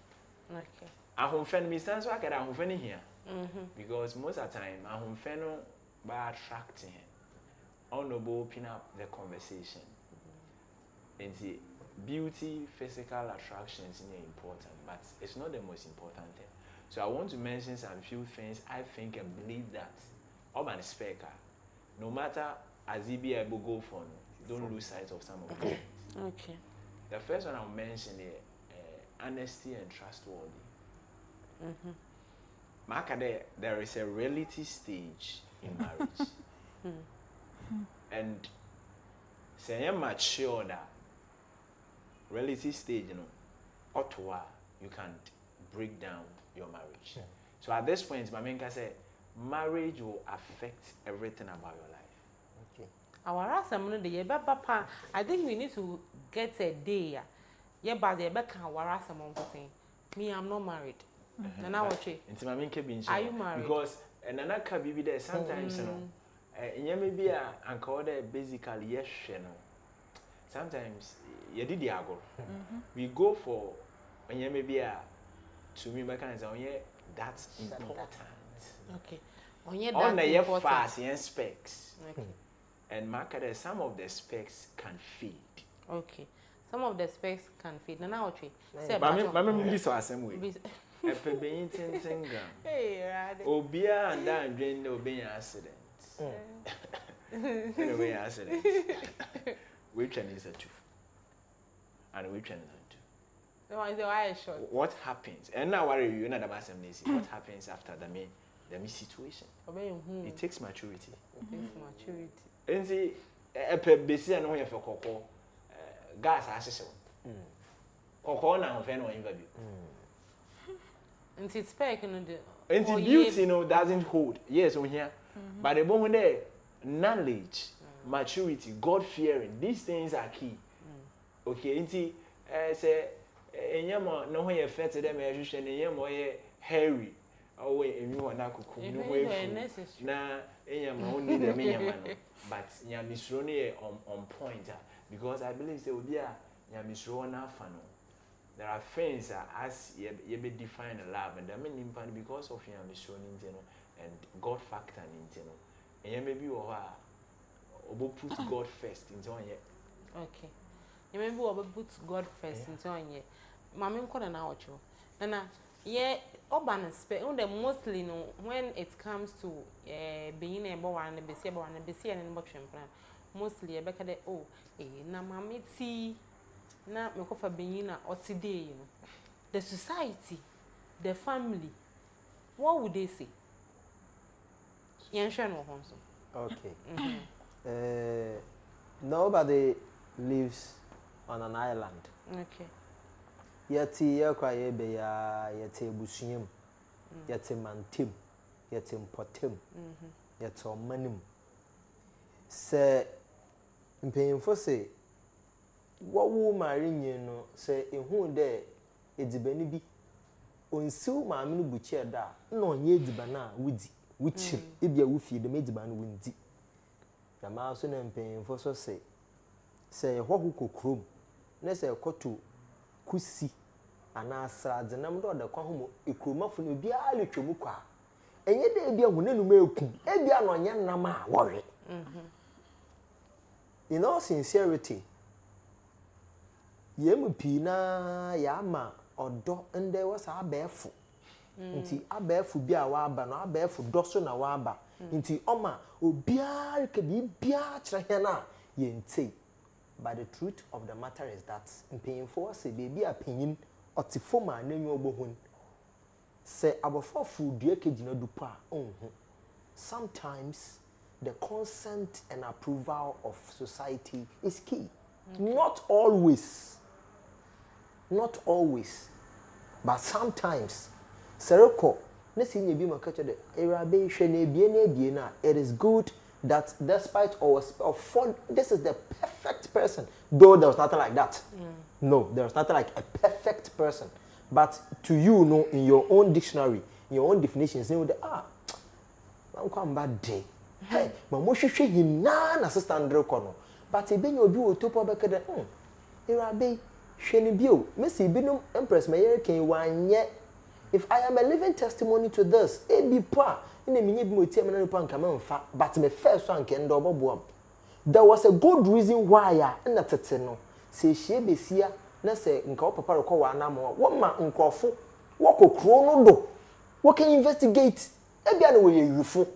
Okay. I home friend me sense I get a home friend here. Because most of the time I home friend by attracting honorable open up the conversation. And see beauty, physical attractions is important, but it's not the most important thing. So I want to mention some few things I think and believe that urban speaker, no matter as he be able to go for, don't lose sight of some of them. Okay. The first one I'll mention is honesty and trustworthy. Mark, there is a reality stage in marriage. And say I'm mature that reality stage, you know, you can break down your marriage. Yeah. So at this point, Mamenka said, marriage will affect everything about your life. Okay. Our papa, I think we need to get a day. Yeah, but the back our me, I'm not married. And now what? Are you married? Because and another baby there sometimes, you know, maybe I call it basically yes, you know. Sometimes we go for maybe to me that's important. Okay. On the fast and specs. Okay. And market some of the specs can fade. Okay. Some of the specs can fade. Now what? Say but this was same way. A pebble Hey, Obia and Dan drain obeying accident. Anyway, accident. Which one is the two? And which one is the two? No, the why short. What happens? And now worry you not about some what happens after the situation? It takes maturity. It takes maturity. And see, epe besi no ye fe kokko gas ahyehyɛ kokko na ho fe no yin ba bi and it's spec no the and beauty no doesn't hold yes on here but the bon there knowledge maturity god fearing these things are key okay nti say enyama no ho ye fe te dem ehwehwe ne enyama ye hairy oh emi wona kuku no ho efu na enyama only dem enyama no but nyamisro no ye on point because I believe say obi a nyamisro na afa no there are things as you be define love and I mean impact because of nyamisro no and God factor no and maybe obo put God first into on ye okay you maybe obo put God first into on ye mama nko na ocho na yeah urban space on the mostly no when it comes to being a boy and be see and bottom plan mostly e beka de oh na mama ti na me ko fa being na otide you know the society the family what would they say yen no honso okay nobody lives on an island okay yeti yakwa yebe ya yeti ebusunyem yeti mantem yeti mpotem yeti omanim se mpeyimfo se wo mari nyi no se ehu de edibani bi onsiw maame no buchi eda na onye edibana wudi wuchi ebia wo fie de medibana wundi na ma so na mpeyimfo so se hohu kokrom na se koto kusi ana asradze nam do da kwa homo ekromafo no bia letwemu kwa enye de bia hunenum ekum ebia no nya nam a wowe in all sincerity yemu pina ya ma odo nde wasa abefu nti abefu bia wa aba no abefu doso na wa aba nti oma obia ka bia kire na yentei. But the truth of the matter is that mpeyimfo say baby apinyin otifoma na nyu obohun say abofo fudue kegina dupa sometimes the consent and approval of society is key. Not always, but sometimes sereko ne sinye bi makacho de erabe hwe na ebie na it is good that despite this is the perfect person, though there was nothing like that. No, there was nothing like a perfect person. But to you, no, in your own dictionary, in your own definitions, you know, I'm quite bad day. Hey, but mo hwehwe him na assistant rekono. But e be you do otopo be kede, Irabe hwe ni bio. Messi binum empress me ken wanye. If I am a living testimony to this, e bi pa ina minye bi motie me na pa nka mfa, but me first one ken do oboboam. There was a good reason why na tete no. Se hie besia na se nka wo papa rekọ wa na mo. Wo ma nkofo wo kokro no do. Wo can investigate. E bia na wo ye yufo.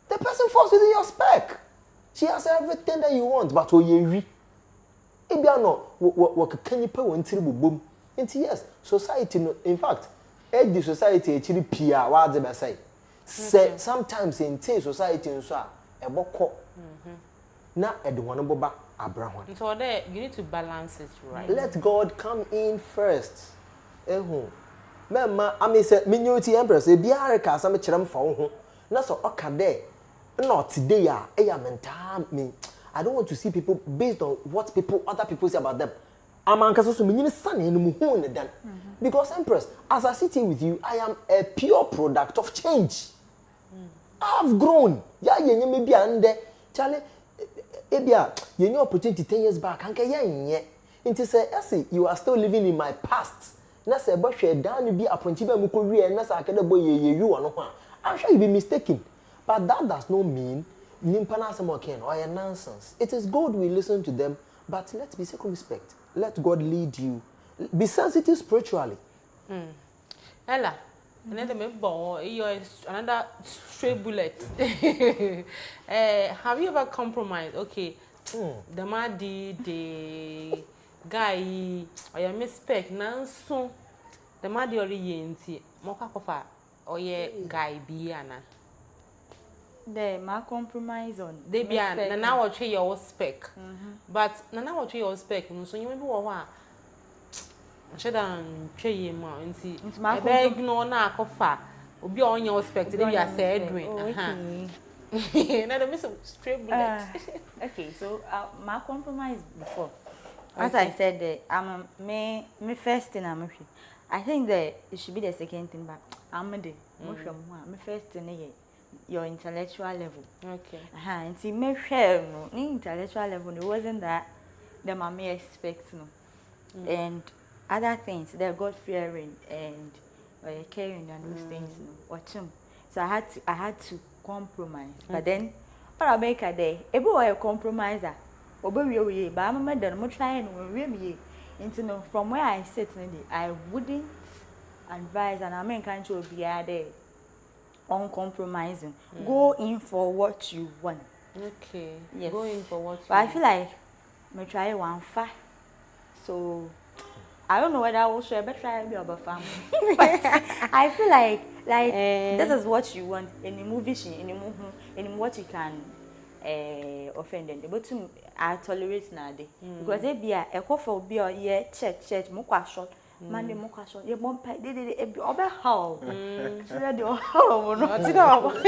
The person falls within your spec. She has everything that you want, but oyewi. Ebia no wo kekanipa won tiri bobom. Nti yes, society no, in fact, the society actually pia wa de be say. Say sometimes in society nso a ebokọ. Na edwon boba abrahon. So there you need to balance it, right? Let God come in first. Mema I say minyoti empress e biare ka asam kirem fa wo ho. Na so okade not today I don't want to see people based on what other people say about them. Because Empress, as I sit here with you, I am a pure product of change. I've grown. Yeah, maybe ande Charlie you opportunity 10 years back. It say you are still living in my past. Na say but she down be appointed by Mukowi and Nasa Akadabo you are I'm sure you be mistaken. But that does not mean nimpana samoken or nonsense. It is good we listen to them, but let's be circumspect. Let God lead you. Be sensitive spiritually. Ella, another another stray bullet. Have you ever compromised? Okay, the madi the guy or your mistake nanso the madi or yenti moka kofa or ye guy biana. there my compromise on. They be na na watch your spec. But na na watch your spec no so you maybe wo ha. Shedan twe ma nti e be ignore na akofa. Obi on your spec dey be say edwin. Na the miss straight bullet. Okay, so my compromise before. As I said, me first thing I'm I think that it should be the second thing, but I'm the my first thing is your intellectual level. Okay. And see, me share no intellectual level. It wasn't that the mommy expects no, and other things they're God fearing and caring and those things no. Watch them. So I had to compromise, but then what I make a day, everywhere a compromiser. But I'm not trying to from where I sit, I wouldn't advise, and I mean, can't you be there uncompromising. Go in for what you want. Okay. Yes. Go in for what you But I feel like I try one far. So I don't know whether I will share, but try to be about family. But I feel like this is what you want in the movie, in what you can offend them. But I tolerate now because they be a coffee be a year church more short. Monday more short. You won't pay. They over how? So that you how? No, What's it all? One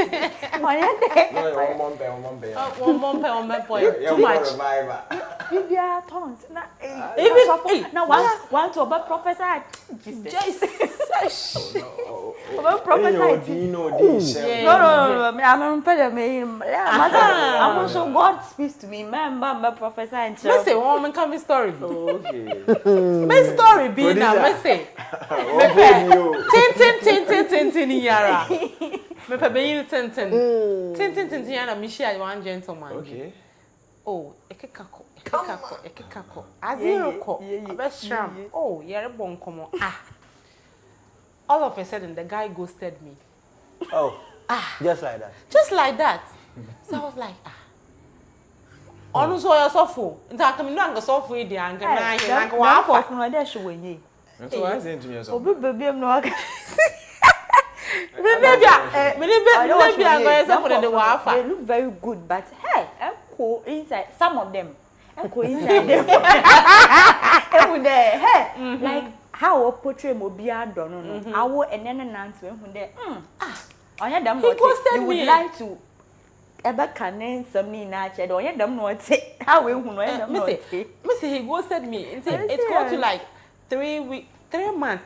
point. Too much. Maybe I tons. Even now one to about professor. Jesus. About professor. No. I'm also God speaks to me. My professor and church. Say woman come me story. Okay. Me story be now. Me say. Tin yara. Me pe be yin tin yara. Me share one gentleman. Okay. Oh, ekekako. Aziroko. Abeshram. Oh, yere bon komo. All of a sudden, the guy ghosted me. Oh, just like that. Just like that. So I was like, so you're so full. In fact, I'm not so full. I'm going to walk off. So I said to me, oh, baby, I'm not. Maybe I'm going to put the waffle. They look very good, but hey, echo inside some of them. Echo inside them. Hey, like. How portray Mobia don't know. I will and then answer when they on your damn you would like to ever can some in nature or your damn not say how we will Missy he ghosted me. It's got to like 3 months.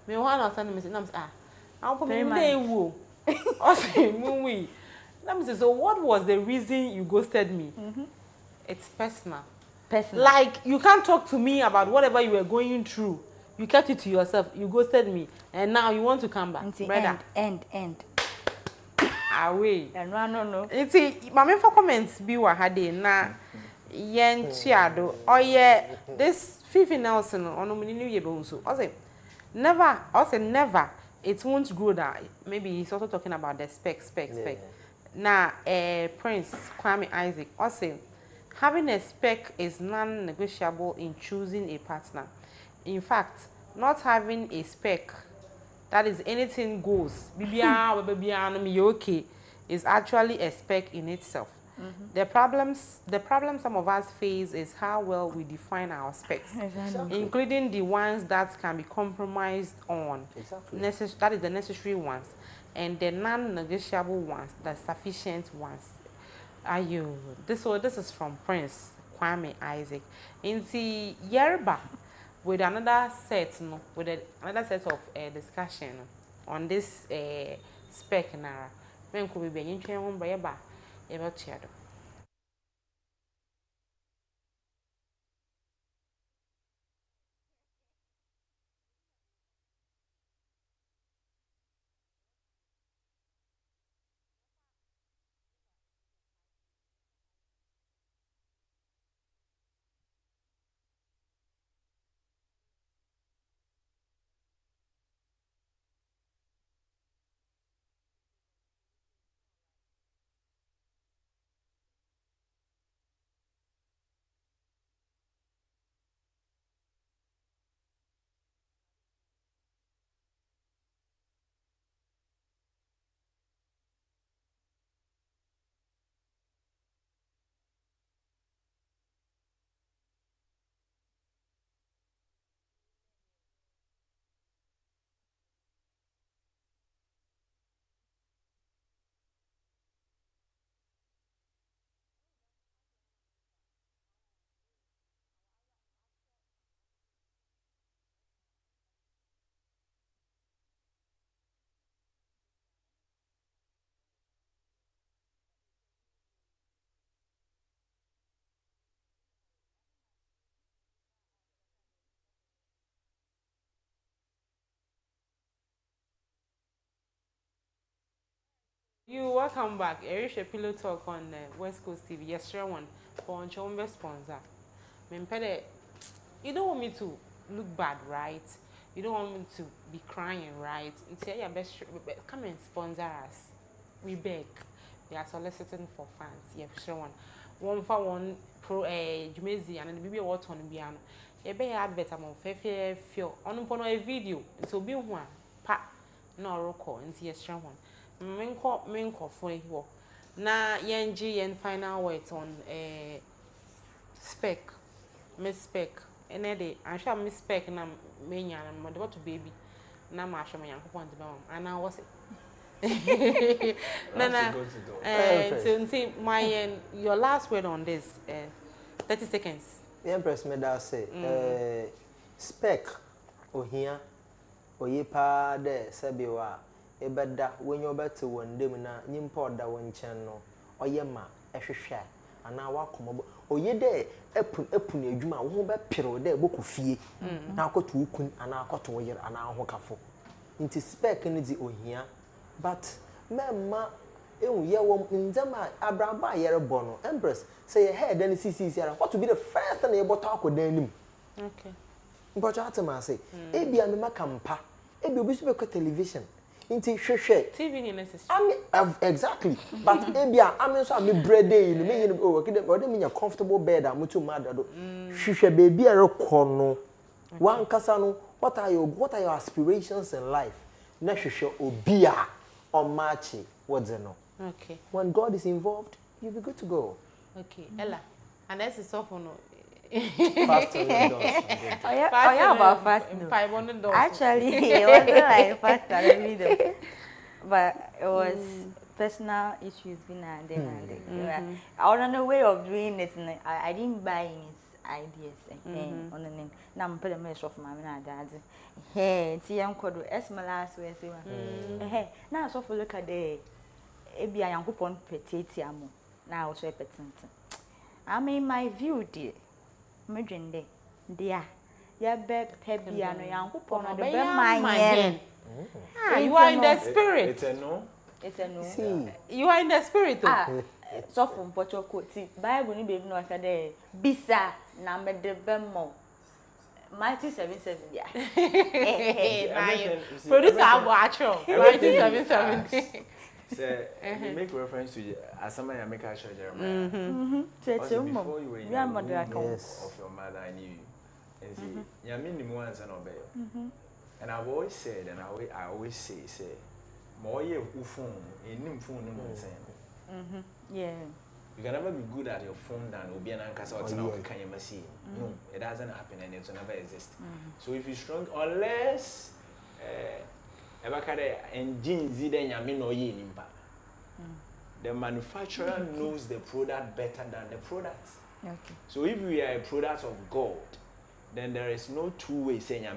Me one or something Missy I'll put me day woo. Also so what was the reason you ghosted me? It's personal. Like you can't talk to me about whatever you were going through. You kept it to yourself. You ghosted me, and now you want to come back, brother. End. Away. And no. It's my for comments. Be what had na yen chiado. Oh yeah, this Fifi Nelson on New Year bonso. I say never. It won't grow that. Maybe he's also talking about the spec. Yeah. Now, Prince Kwame Isaac. Also, having a spec is non-negotiable in choosing a partner. In fact, not having a spec, that is anything goes, okay, is actually a spec in itself. The problem some of us face is how well we define our specs, including the ones that can be compromised on. Exactly. That is the necessary ones, and the non-negotiable ones, the sufficient ones. This is from Prince Kwame Isaac. In the Yoruba. With another set, another set of discussion on this spec nara. Men could be in train by about shadow. You welcome back. Erisha Pillow Talk on West Coast TV. Yes, sure one. For Chombe sponsor. Mempede, you don't want me to look bad, right? You don't want me to be crying, right? Until your best, come and sponsor us. We beg. We are soliciting for fans. Yeah, sure one. One for one pro Jumezi and the baby water on piano. A bay advert among fair feel on a video. It will be one. Pa, no roco, and see a strong one. Menko for you. Na yenji and final words on spec. Miss spec. And I shall miss spec na mania and my daughter baby. Na masha my young point and I was it. Nana, so my your last word on this 30 seconds. The Empress made us say spec ohia oyepa de sebiwa ebeda when you better one day na nyimpa da won chen no oyema ehwehwe ana wakomo oye de epun adwuma wo be pere de boku fie na akoto ukun ana akoto wo yere ana ahokafo nti spec ni di ohia but memma ehu ye wo ndema abraba yere bono Empress say your head and CC what to be the first thing you bought akodan nim Okay. but you have to say ebia me makampa ebi obi so be television inti hwehwe TV ni necessary. Exactly. But ebia am so am bread day no me yin o kide o de me comfortable bed am to mad do. Hwehwe baby e rekọ no. Wan kasa no what are your aspirations in life? Na hwehwe obi a on match what's no. Okay. When God is involved, you'll be good to go. Okay. Ella. And that's is off no. Fast on your doors. Oh yeah, about fast no. $500. Actually, it wasn't like fast on the video, but it was personal issues being there. I was on the way of doing it, and I didn't buy his ideas. On the name, now I'm putting my shop for my dad. Hey, see, I'm called S. My last way. Hey, now so for look at the Ebi I am coupon petite amo. Now so petit. I mean my view dear. Medrin de. Dear. Ya be pebia no yan coupon on the be my You are in the spirit. It's a no. It's a no. See. You are in the spirit. So from Portugal quote. Bible ni baby no akade. Bisa na me de bemo. Matthew 7:7 yeah. Producer Abu Acho. 1977. Say, you make reference to Asama Yamika Jeremiah. Also, before you were in the womb of your mother, I knew you. And see, Yamin Muans and obey. And I've always said, and I always say, more ye phone, a new phone, Yeah. you can never be good at your phone than will be an anchor or can you see? No, it doesn't happen and it will never exist. So if you're strong, unless the manufacturer knows the product better than the product. Okay. So if we are a product of God, then there is no two ways saying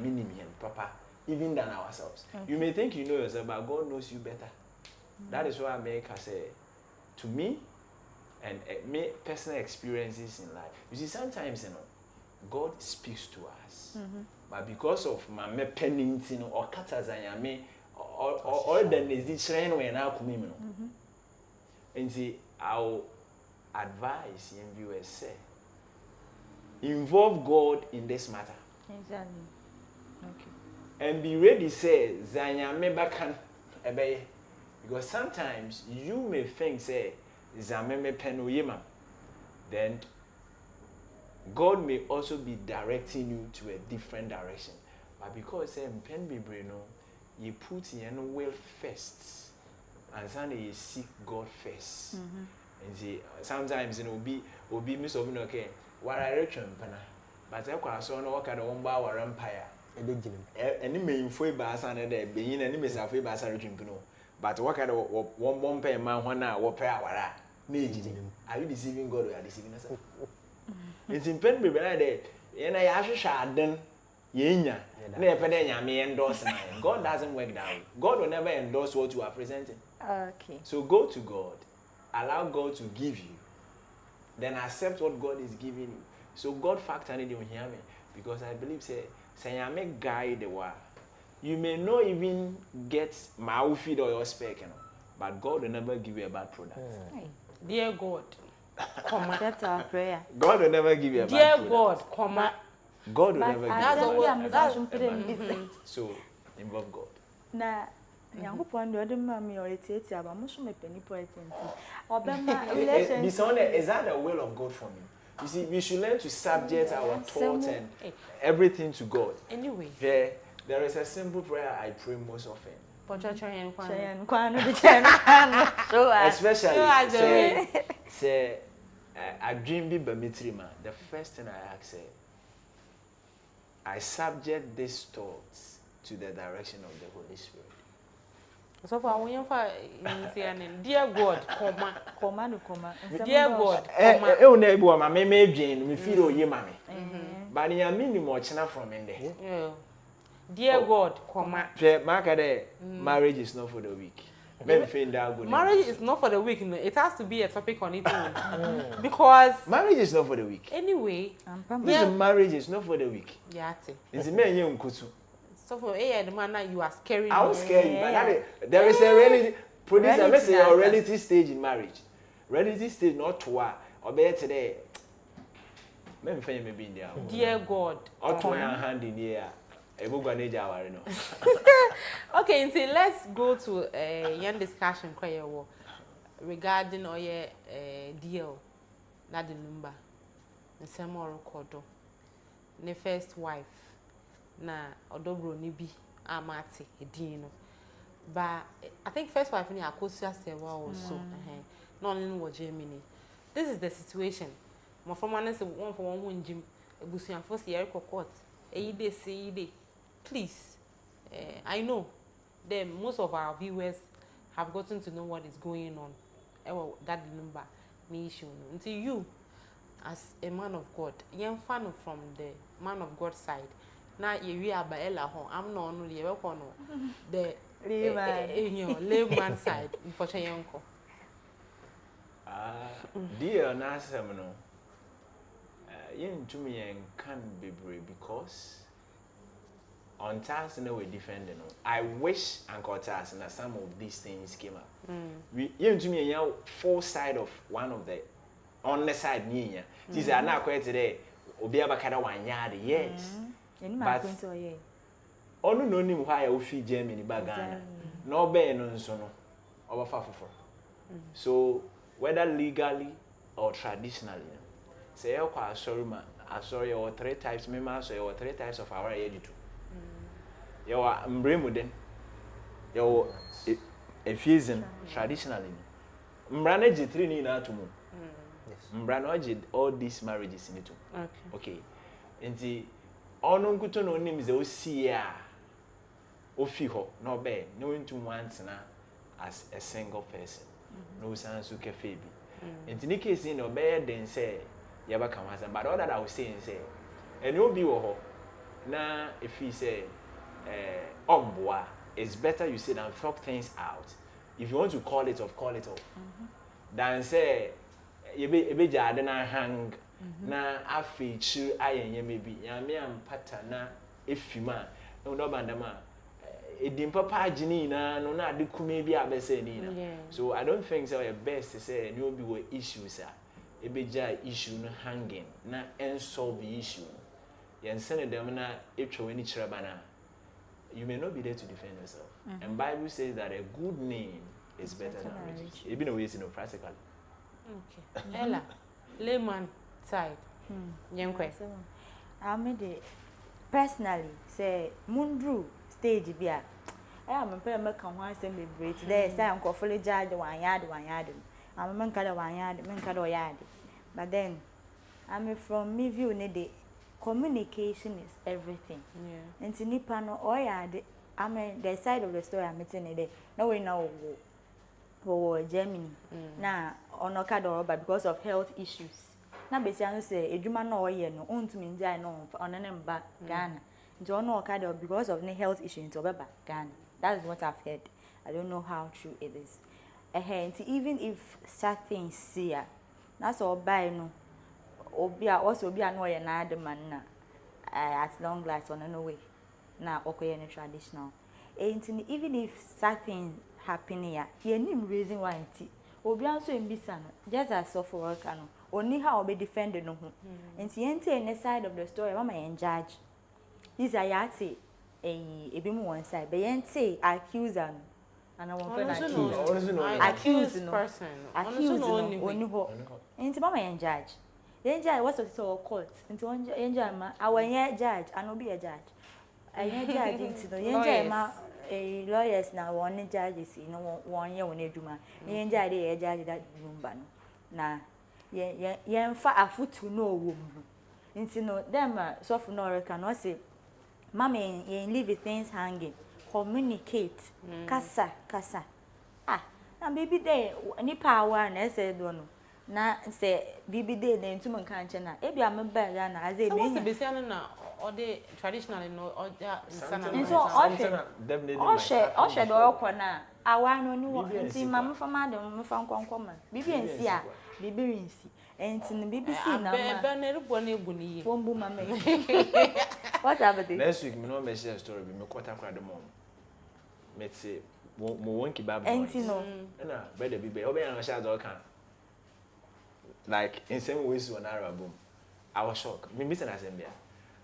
papa, even than ourselves. Okay. You may think you know yourself, but God knows you better. That is why I make her say, to me, and me personal experiences in life. You see, sometimes God speaks to us, but because of my penning, or katas and me. Or then is it train when I come in? And see, I'll advise young viewers say, involve God in this matter. Exactly. Okay. And be ready, say, Zanya Mebakan Ebe. Because sometimes you may think, say, Zameme Penoyema. Then God may also be directing you to a different direction. But because say Pen Bibrino, you put in will first, and Sunday you seek God first. And see, sometimes will be Miss okay. What I reckon, but I saw no kind of one bar empire. And it may info bass and there being any miss of a bass region. But what kind of one pay man 1 hour or per hour? Are you deceiving God or are you deceiving us? It's in Pen Bibrino, and I have a shard then. Yenya. God doesn't work that way. God will never endorse what you are presenting. Okay. So go to God. Allow God to give you. Then accept what God is giving you. So God factor in you hear me. Because I believe say I make guide the war. You may not even get my feed or your spec, but God will never give you a bad product. Dear God, comma. That's our prayer. God will never give you a Dear bad God, product. comma. God will But never I give you a am bad put in this. So involve God. Na Nyankopɔn de ɔde ma me ɔyɛtiatia aba mo so me pani point nti ɔbɛma relationship. Is that the will of God for me? You see, we should learn to subject our thoughts and everything to God. Anyway, there is a simple prayer I pray most often. Especially say I dream be bamitrima. The first thing I ask I subject these thoughts to the direction of the Holy Spirit. so far when you dear God, comma. Dear God, comma. Me feel ye mommy. But you mean more china from in there. Dear God, comma. Marriage is not for the weak. Marriage is not for the weak. No. It has to be a topic on its own. Because marriage is not for the weak. Anyway, marriage is not for the weak. Yeah, it's a man young kutu. So for the man you are scaring me. I will scare you, but there is a reality. Producer, let's say a reality stage in marriage. Reality stage not to or better today. Maybe in there. Dear God, or to hand in here. Okay, so let's go to a young discussion regarding your deal. That the number, the same or record. The first wife, na odobro ni bi amati edino. But I think first wife ni akosia sewa also. No only in Germany. This is the situation. My from one say one for one jim ebusuan for say court. Eyide say please, I know that most of our viewers have gotten to know what is going on. That number, me issue. Until you, as a man of God, you're fan from the man of God side. Now you are by Ella home. I'm not only the layman side. For Chayanko. Dear Nasamino, you to me and can't be brave because. On task no we defending. I wish Uncle Task and some of these things came up. We even to me four side of one of the on the side near. These are not quite today. Obiaba kada 1 yard, yes. But only no name why I feed Germany bagana. No bear no so no over far. So whether legally or traditionally, say sorry or 3 types members or 3 types of our age too. You are Mbremuden. You Ephesian traditionally. Mbranaji 3 ni na tumu. Mbranaji all these marriages in it. Okay. Enti ono nkuto no nim ze osi a ofi ho no be no into once na as a single person. No sans su cafe bi. Enti ni case no be den say yaba kan wasan but all that I was saying say and you be wo ho na if he say it's better you sit and talk things out. If you want to call it off, than say you be jadena hang na afichu ayenye maybe yame ampata na efima no bandama edimpa page ni na no na ade kume bi abese ni na. So I don't think so your best to say no be we issues ebeja issue no hanging na solve the issue. Yen send them na etwa weni chirabana. You may not be there to defend yourself. And Bible says that a good name is better than riches. Even though it's practically. Okay. Ella, layman side. I made it personally say Mundru stage bia. I am a pair of one assembly break today. Say I'm fully judge 1 yard. I'm a man kada 1 yard, man kada yard. But then I'm from me view need communication is everything. Yeah. And nipa no I mean the side of the story I'm meeting today. Now we know Germany. Now on Okada but because of health issues. Now basically say eduma no oye no ontumi njai no on ba Ghana. Nti on Okada because of the health issues into Baba Ghana. That is what I've heard. I don't know how true it is. Even if certain see that's all by no also be annoy another man at long last on no way now okay traditional. And even if certain happening ya yenim reason why nti obi anso mbisa no just as of worker no oni how be defend no ho nti yente any side of the story mama yen judge this ayati ebi mu one side be yente accuser no ana won fe na accuse no person accuse no oni ho nti mama yen judge what's the court nti yen judge ma awenye judge and obi a judge ayen judge nti no yen judge ma lawyers na one judges no one ye won adwuma yen judge dey judge that number no na yen fa afutu no owo mu nti no dem so for no record no say mama yen leave things hanging communicate kasa na baby dey ni power na say do no na say baby dey na ntum nkan che na e bia me ba ya na aze me nya be say na or the traditionally no or sana so do okọ na awa no ni wo nti mama fama de me fa nkonkoma baby ensi a baby rinsi enti no baby si na ma be na rubo na ebu ni ye wombu mama what happened next week me no me share story be me quarter kwade mom me say mo wonki bab enti no na brother bi be obe yan share do kan like in same ways on Arabum I was shocked me missing assembly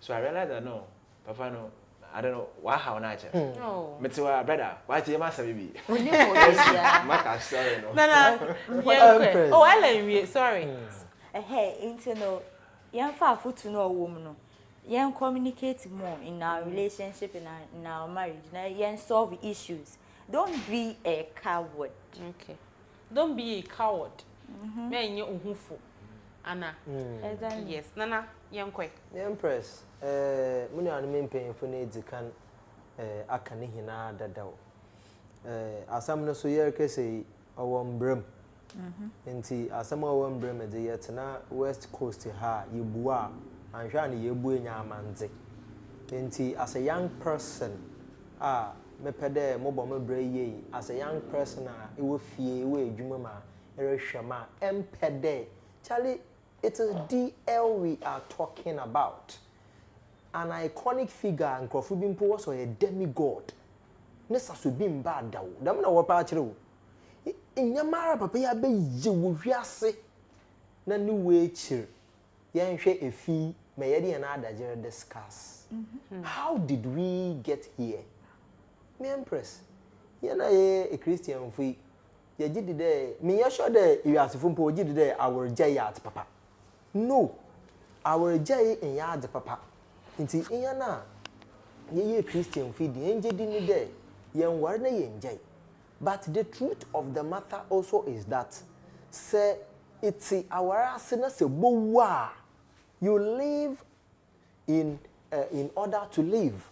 so I realized that no papa no I don't know why how na che no me say brother why you must baby oni mo ya maka sorry no oh Ellen we sorry enti no yen fa afutu no owo mu no yen communicate more in our relationship in our marriage na yen solve issues. Don't be a coward. Okay. Don't be a coward. Me nye ohufo. Ana. Exactly. Yes. Nana, yenkwe. Empress. Muni anu me mpanyefo na edikan aka ne hina dadaw. Asam no so yer kese owo mbrem. Nti asam owo mbrem de yetena West Coast ha yebua anhwa ne yebu enya amanze. Nti as a young person me pede mo bo me bra ye as a young person e wo fie wo adwuma ma erehwe ma empede Charlie, it is DL we are talking about. An iconic figure and Krofubimpo was a demigod. Nessa subim bad daw. Damna wapa chiro. Inyamara papa ya be ye wiase na ni we chir. Yan hwe efi me yede na adagere discuss. How did we get here? Me Empress. Yana ye a Christian fui. Ye gidi de me ya sure de wiasefo mpo gidi de our giant papa. No. Our giant in yard papa. Nti iya na ye Christian fui di enje di ni de yen ware na yen jai. But the truth of the matter also is that say it's our asena se bowa you live in order to live.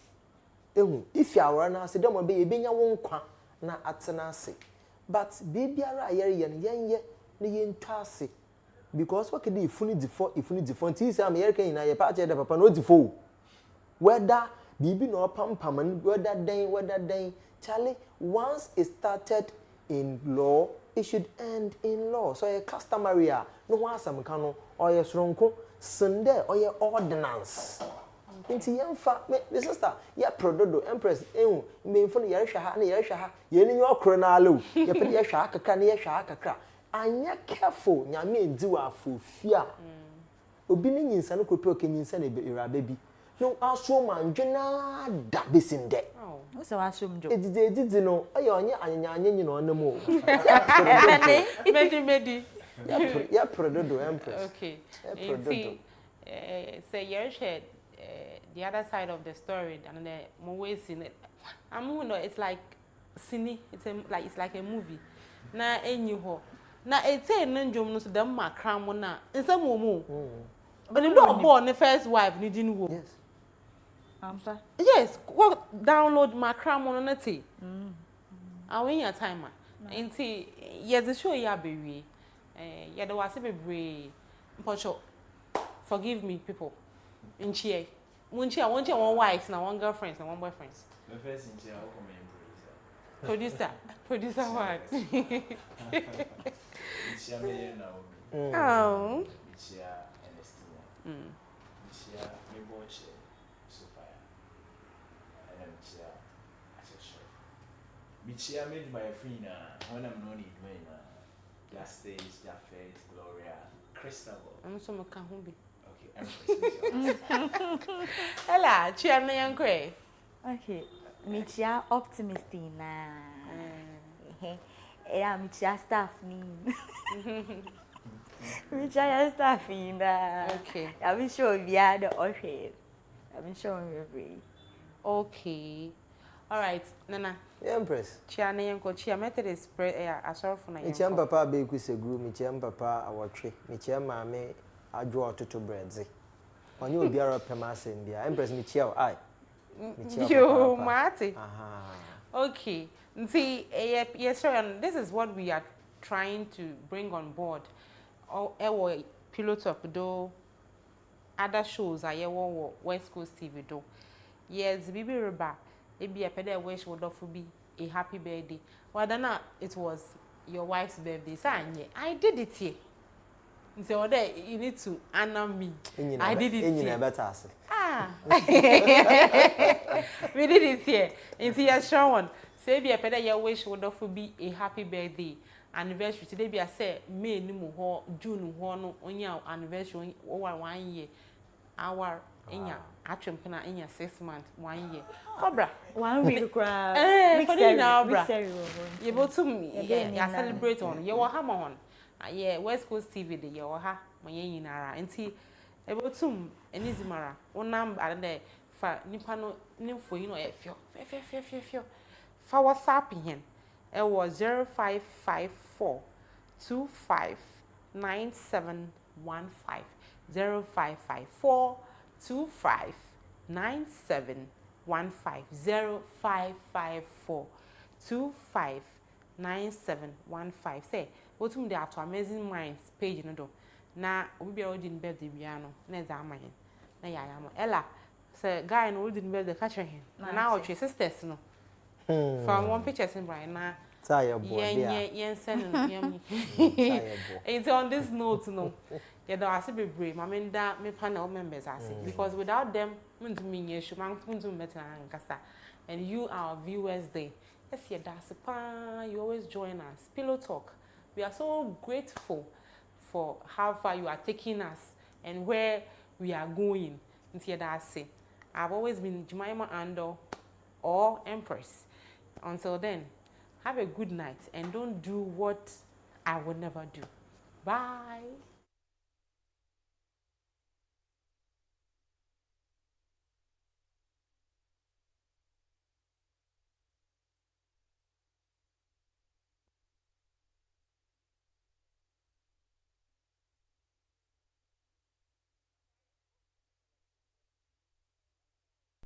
If you are na se dem be yebenya won kwa na atena se. But bibiara yere yen na yen twase because what could ifuni defo nti say am yere kan na ye pa che de papa no defo whether bibi no pampam whether den Charlie, once it started in law, it should end in law. So a customary no one some cano or a stronko Sunday or your ordinance. Into young fat, my sister, ya prododo, empress, mean for the Yersha, yen in your chronalu, you put your shaka can your shaka crack. And you're careful, ya mean do a full fear. Obinin in San Copo can you send a baby? No, I'll show man, Jenna, that be in there. What's our assume job? It did no. You know no more. Medi. Yeah, Prododo Empress. Okay. See, say your shed the other side of the story and the more ways in it. It's like cine. It's like a movie. Na enyu na it's a nunjum no so dem makram na. Nsa momo. But the not born the first wife ni didn't wo. Yes. Yes, go download my cram on it. I win your timer. Inti, yes, the show ya baby. Yeah, there was a baby. Forgive me, people. In cheer. One wife, now one girlfriend, and one boyfriend. The first in chair, how come Producer what? Oh. Michia made my free now. When I'm not need me now. Justice, Jafet, Gloria, Crystal. I'm so much can be. Okay, Empress. Ella, chia na yankwe. Okay, Michia optimistic na. Era Michia staff ni. Michia staff na. Okay. I'm sure we are the okay. I'm sure we Okay. All right, Nana. Empress. Chia na yanko chia method is asoro for na Me yanko. chiam papa be ku seguru, me chiam papa awotwe, me chiam maame adwo ototo breadze. Onye obiara pema asem bia. Empress me chia ai. Me chia You papa. mate. Aha. Okay. See, yes, sir. And this is what we are trying to bring on board. Our Pillow Talk do other shows are West Coast TV do. Yes, Bibi Reba. It be a pede wish would offer be a happy birthday. Well, then it was your wife's birthday. So I did it here. So there you need to honor me. I did it here. Ah, we did it here. And see, a show one. Say be a pede your wish would offer be a happy birthday. Anniversary today be a say May ni mu ho June ho no onya anniversary over 1 year. Our inya atwempena inya 6 months 1 year. Cobra 1 week cry. For the now bra. You able to yeah, celebrate on. You will have on. Yeah, West Coast TV the you will have my yinara. Enti able to enizimara. One number and there for nipa no for you know fio. For WhatsApp hin. It was 0554 259715 0554 259715 0554 259715 say what the at Amazing Minds page no do na we be already in bed the piano na exam hin na ya Ella say guy no already in bed the catch hin na our sisters no from one picture in Brian na yes, it's on this note, no. Yeah, there are be brave. My men that me panel members are saying because without them, and you, our viewers, they yes, yeah, that's you always join us. Pillow Talk. We are so grateful for how far you are taking us and where we are going. I've always been Jemima Ando or Empress. Until then, have a good night and don't do what I would never do. Bye.